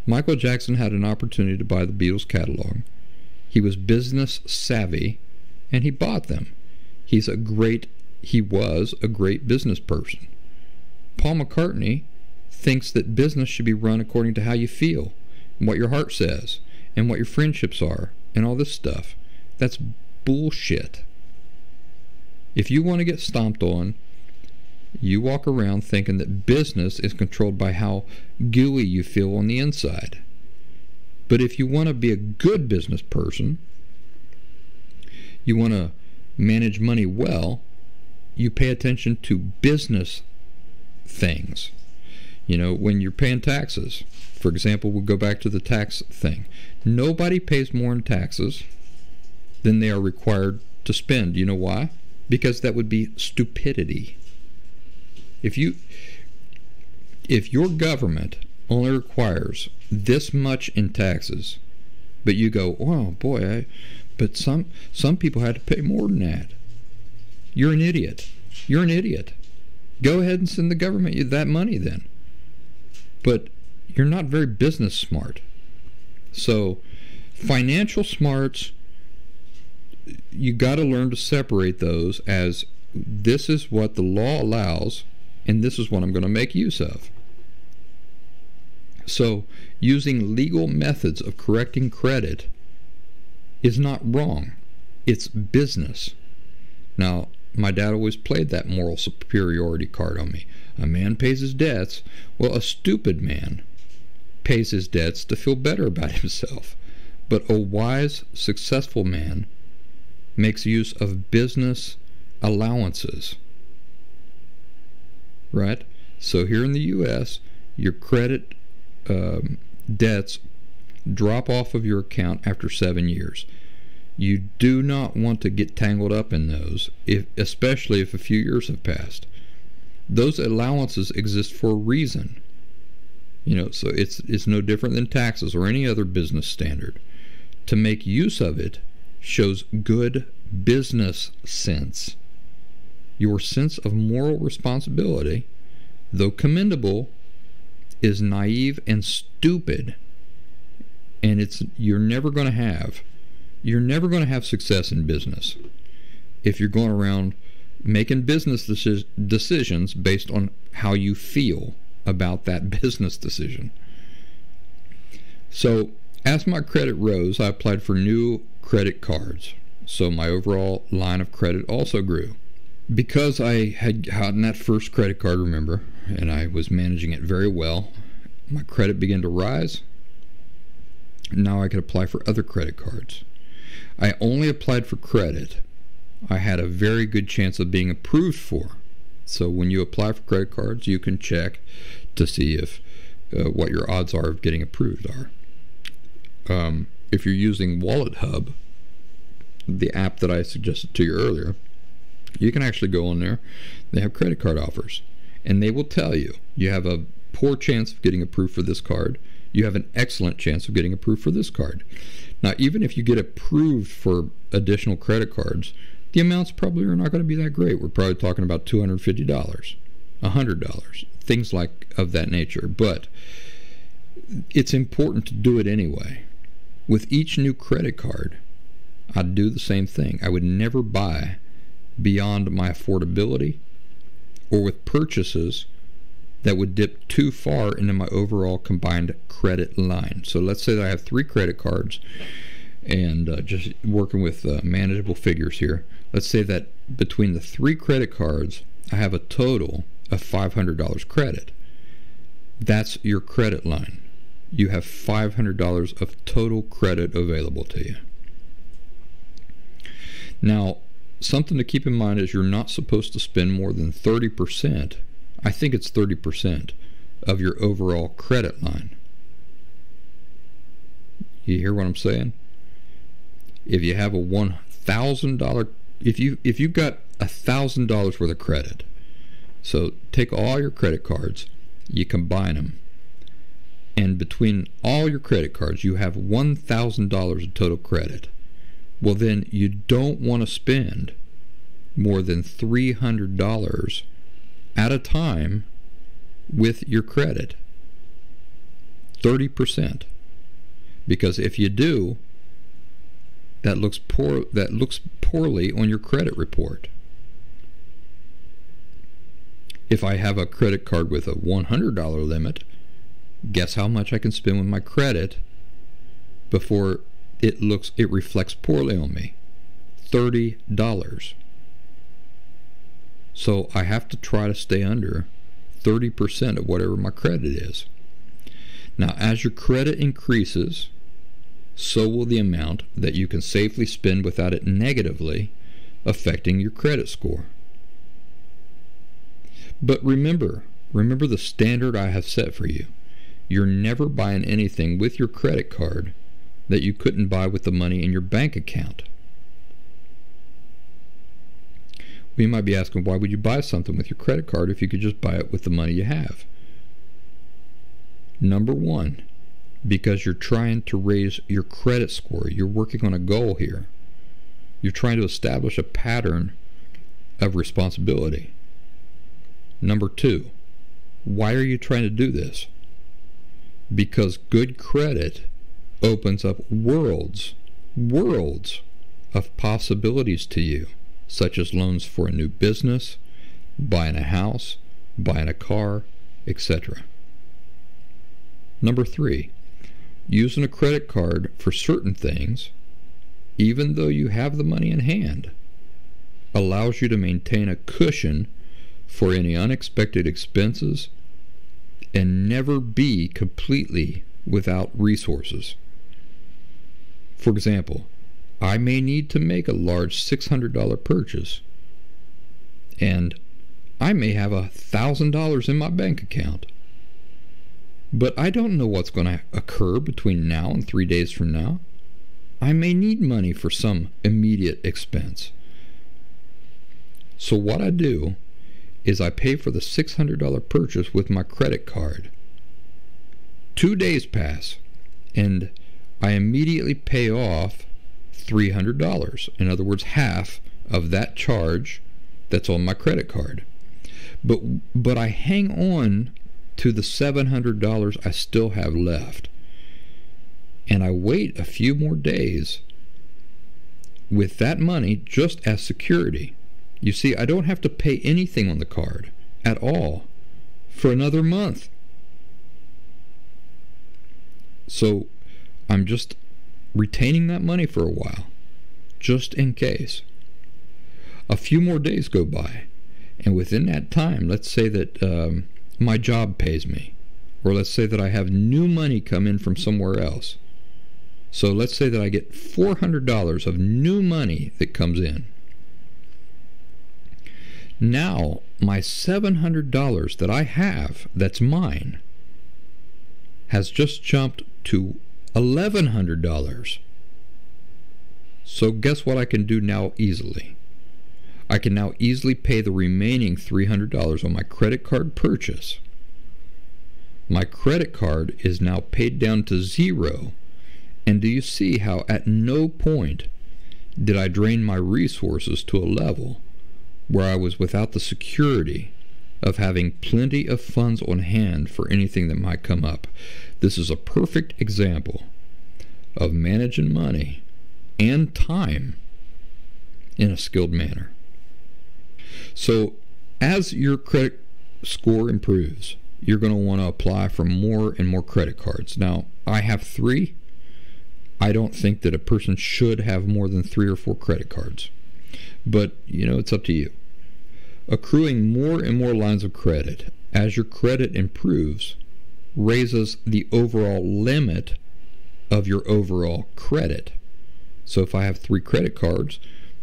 Michael Jackson had an opportunity to buy the Beatles catalog. He was business savvy, and he bought them. He was a great business person. Paul McCartney thinks that business should be run according to how you feel, and what your heart says, and what your friendships are, and all this stuff. That's bullshit. If you want to get stomped on, you walk around thinking that business is controlled by how gooey you feel on the inside. But if you want to be a good business person, you want to manage money well, you pay attention to business things. When you're paying taxes, for example, we'll go back to the tax thing. Nobody pays more in taxes than they are required to spend. You know why? Because that would be stupidity. If your government only requires this much in taxes, but you go, oh boy, but some people had to pay more than that. You're an idiot. You're an idiot. Go ahead and send the government that money then. But you're not very business smart. So financial smarts, you got to learn to separate those as this is what the law allows and this is what I'm going to make use of. So using legal methods of correcting credit is not wrong. It's business. Now, my dad always played that moral superiority card on me. A man pays his debts. Well, a stupid man pays his debts to feel better about himself. But a wise, successful man makes use of business allowances. Right? So here in the U.S., your credit debts drop off of your account after 7 years. You do not want to get tangled up in those, especially if a few years have passed. Those allowances exist for a reason. So it's no different than taxes or any other business standard. To make use of it shows good business sense. Your sense of moral responsibility, though commendable, is naive and stupid, and you're never going to have you're never going to have success in business if you're going around making business decisions based on how you feel about that business decision. So as my credit rose, I applied for new credit cards. So my overall line of credit also grew. Because I had gotten that first credit card, remember, and I was managing it very well, my credit began to rise. Now I could apply for other credit cards. I only applied for credit I had a very good chance of being approved for. So when you apply for credit cards, you can check to see if what your odds are of getting approved are. If you're using Wallet Hub, the app that I suggested to you earlier, you can actually go on there. They have credit card offers, and they will tell you you have a poor chance of getting approved for this card. You have an excellent chance of getting approved for this card. Now, even if you get approved for additional credit cards, the amounts probably are not going to be that great. We're probably talking about $250, $100, things like of that nature. But it's important to do it anyway. With each new credit card, I'd do the same thing. I would never buy beyond my affordability or with purchases that would dip too far into my overall combined credit line. So let's say that I have 3 credit cards, and just working with manageable figures here. Let's say that between the 3 credit cards, I have a total of $500 credit. That's your credit line. You have $500 of total credit available to you. Now, something to keep in mind is you're not supposed to spend more than 30%. I think it's 30% of your overall credit line. You hear what I'm saying? If you have a $1,000, if you got $1,000 worth of credit, so take all your credit cards, you combine them, and between all your credit cards you have $1,000 of total credit. Well, then you don't want to spend more than $300 at a time with your credit. 30%. Because if you do, that looks poorly on your credit report. If I have a credit card with a $100 limit, guess how much I can spend with my credit before it reflects poorly on me? $30. So I have to try to stay under 30% of whatever my credit is. Now, as your credit increases, so will the amount that you can safely spend without it negatively affecting your credit score. But remember the standard I have set for you. You're never buying anything with your credit card that you couldn't buy with the money in your bank account. You might be asking, why would you buy something with your credit card if you could just buy it with the money you have? Number one, because you're trying to raise your credit score. You're working on a goal here. You're trying to establish a pattern of responsibility. Number two, why are you trying to do this? Because good credit opens up worlds of possibilities to you, such as loans for a new business, buying a house, buying a car, etc. Number three, using a credit card for certain things, even though you have the money in hand, allows you to maintain a cushion for any unexpected expenses and never be completely without resources. For example, I may need to make a large $600 purchase, and I may have $1,000 in my bank account. But I don't know what's going to occur between now and 3 days from now. I may need money for some immediate expense. So what I do is I pay for the $600 purchase with my credit card. 2 days pass, and I immediately pay off $300. In other words, half of that charge that's on my credit card. But I hang on to the $700 I still have left, and I wait a few more days with that money just as security. You see, I don't have to pay anything on the card at all for another month. So I'm just retaining that money for a while, just in case. A few more days go by, and within that time, let's say that my job pays me, or let's say that I have new money come in from somewhere else. So let's say that I get $400 of new money that comes in. Now, my $700 that I have that's mine has just jumped to $1,100. So guess what I can do now easily? I can now easily pay the remaining $300 on my credit card purchase. My credit card is now paid down to zero. And do you see how at no point did I drain my resources to a level where I was without the security of having plenty of funds on hand for anything that might come up? This is a perfect example of managing money and time in a skilled manner. So as your credit score improves, you're going to want to apply for more and more credit cards. Now, I have 3. I don't think that a person should have more than 3 or 4 credit cards. But, it's up to you. Accruing more and more lines of credit as your credit improves raises the overall limit of your overall credit. So if I have 3 credit cards,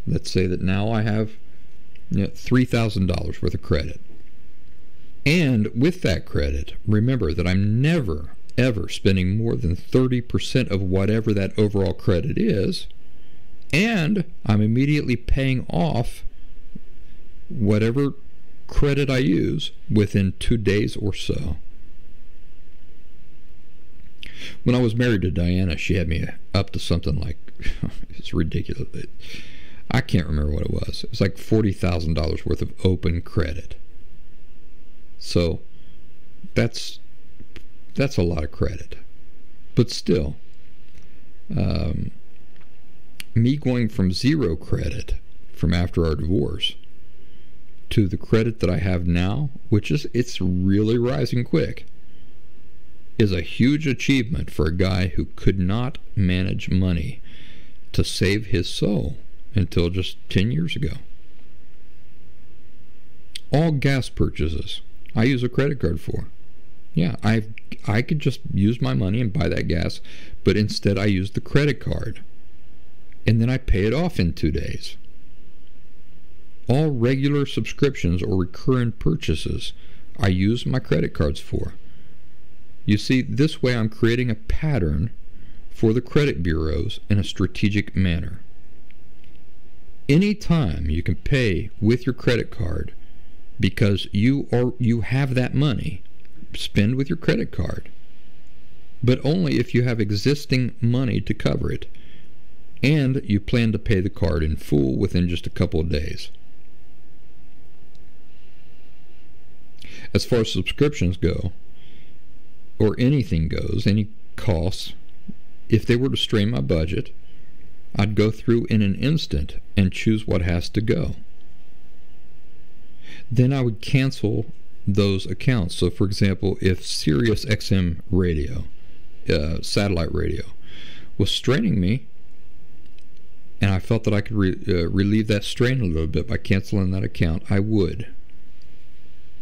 let's say that now I have $3,000 worth of credit. And with that credit, remember that I'm never, ever spending more than 30% of whatever that overall credit is, and I'm immediately paying off whatever credit I use within 2 days or so. When I was married to Diana, she had me up to something like, it's ridiculous. I can't remember what it was. It was like $40,000 worth of open credit. So that's a lot of credit. But still, me going from 0 credit from after our divorce to the credit that I have now, it's really rising quick, is a huge achievement for a guy who could not manage money to save his soul until just 10 years ago. All gas purchases I use a credit card for. Yeah, I could just use my money and buy that gas, but instead I use the credit card, and then I pay it off in 2 days. All regular subscriptions or recurrent purchases I use my credit cards for. You see, this way I'm creating a pattern for the credit bureaus in a strategic manner. Anytime you can pay with your credit card because you have that money, spend with your credit card, but only if you have existing money to cover it and you plan to pay the card in full within just a couple of days. As far as subscriptions go, or anything goes, any costs, if they were to strain my budget, I'd go through in an instant and choose what has to go. Then I would cancel those accounts. So for example, if Sirius XM radio, satellite radio, was straining me, and I felt that I could relieve that strain a little bit by canceling that account, I would.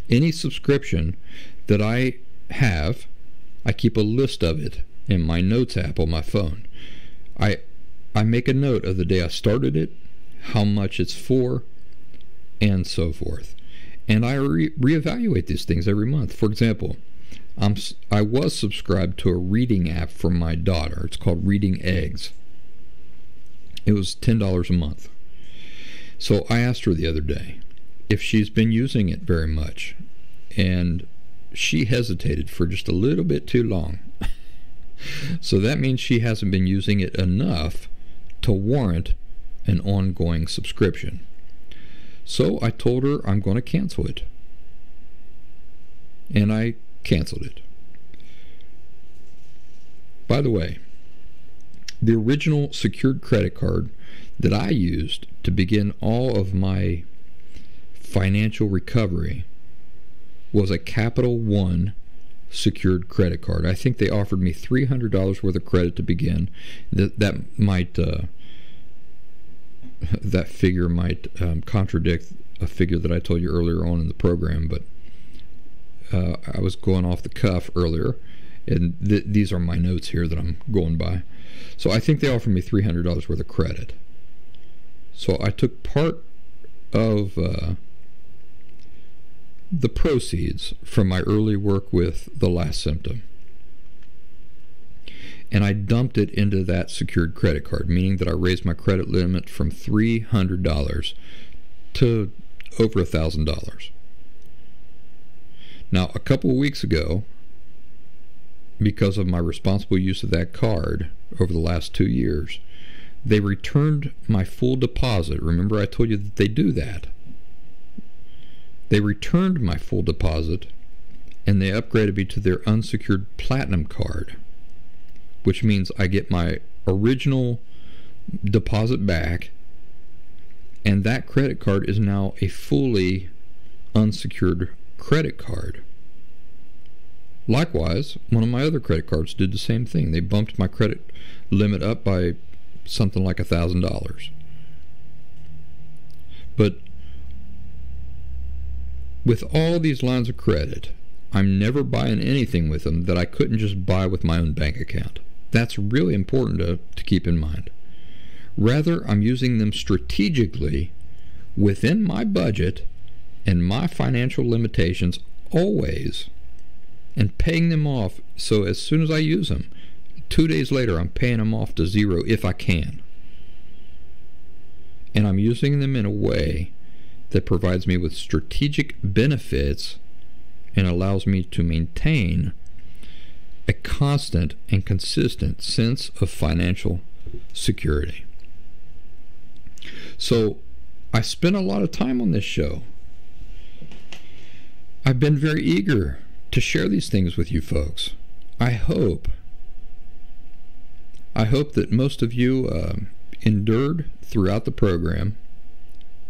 Any subscription that I have, I keep a list of it in my notes app on my phone. I make a note of the day I started it, how much it's for, and so forth. And I reevaluate these things every month. For example, I was subscribed to a reading app for my daughter. It's called Reading Eggs. It was $10 a month. So I asked her the other day if she's been using it very much, and she hesitated for just a little bit too long. So that means she hasn't been using it enough to warrant an ongoing subscription. So I told her I'm going to cancel it. And I canceled it. By the way, The original secured credit card that I used to begin all of my financial recovery was a Capital One secured credit card. I think they offered me $300 worth of credit to begin. That figure might contradict a figure that I told you earlier on in the program, but I was going off the cuff earlier, and these are my notes here that I'm going by. So I think they offered me $300 worth of credit. So I took part of the proceeds from my early work with The Last Symptom, and I dumped it into that secured credit card, meaning that I raised my credit limit from $300 to over $1,000. Now, a couple of weeks ago, because of my responsible use of that card over the last 2 years, they returned my full deposit. Remember, I told you that they do that. They returned my full deposit, and they upgraded me to their unsecured platinum card, which means I get my original deposit back, and that credit card is now a fully unsecured credit card. Likewise, one of my other credit cards did the same thing. They bumped my credit limit up by something like $1,000. But with all these lines of credit, I'm never buying anything with them that I couldn't just buy with my own bank account. That's really important to keep in mind. Rather, I'm using them strategically within my budget and my financial limitations always, and paying them off. So as soon as I use them, 2 days later, I'm paying them off to zero if I can. And I'm using them in a way that provides me with strategic benefits and allows me to maintain a constant and consistent sense of financial security. So I spent a lot of time on this show. I've been very eager to share these things with you folks. I hope that most of you endured throughout the program,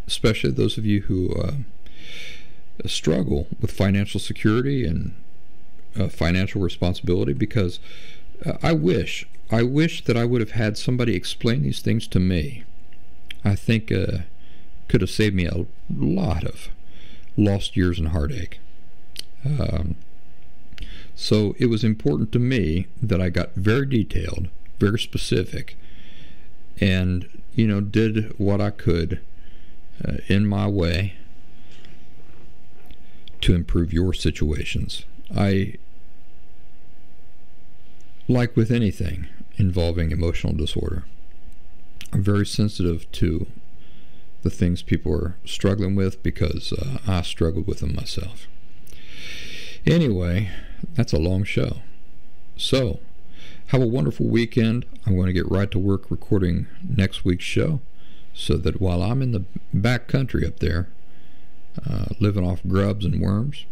especially those of you who struggle with financial security and financial responsibility, because I wish that I would have had somebody explain these things to me. I think could have saved me a lot of lost years and heartache. So it was important to me that I got very detailed, very specific, and did what I could in my way to improve your situations. I, like with anything involving emotional disorder, I'm very sensitive to the things people are struggling with, because I struggled with them myself. Anyway, that's a long show. So, have a wonderful weekend. I'm going to get right to work recording next week's show, so that while I'm in the back country up there, living off grubs and worms,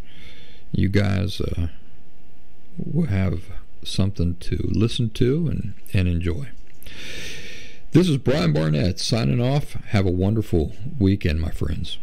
you guys will have something to listen to and enjoy. This is Brian Barnett signing off. Have a wonderful weekend, my friends.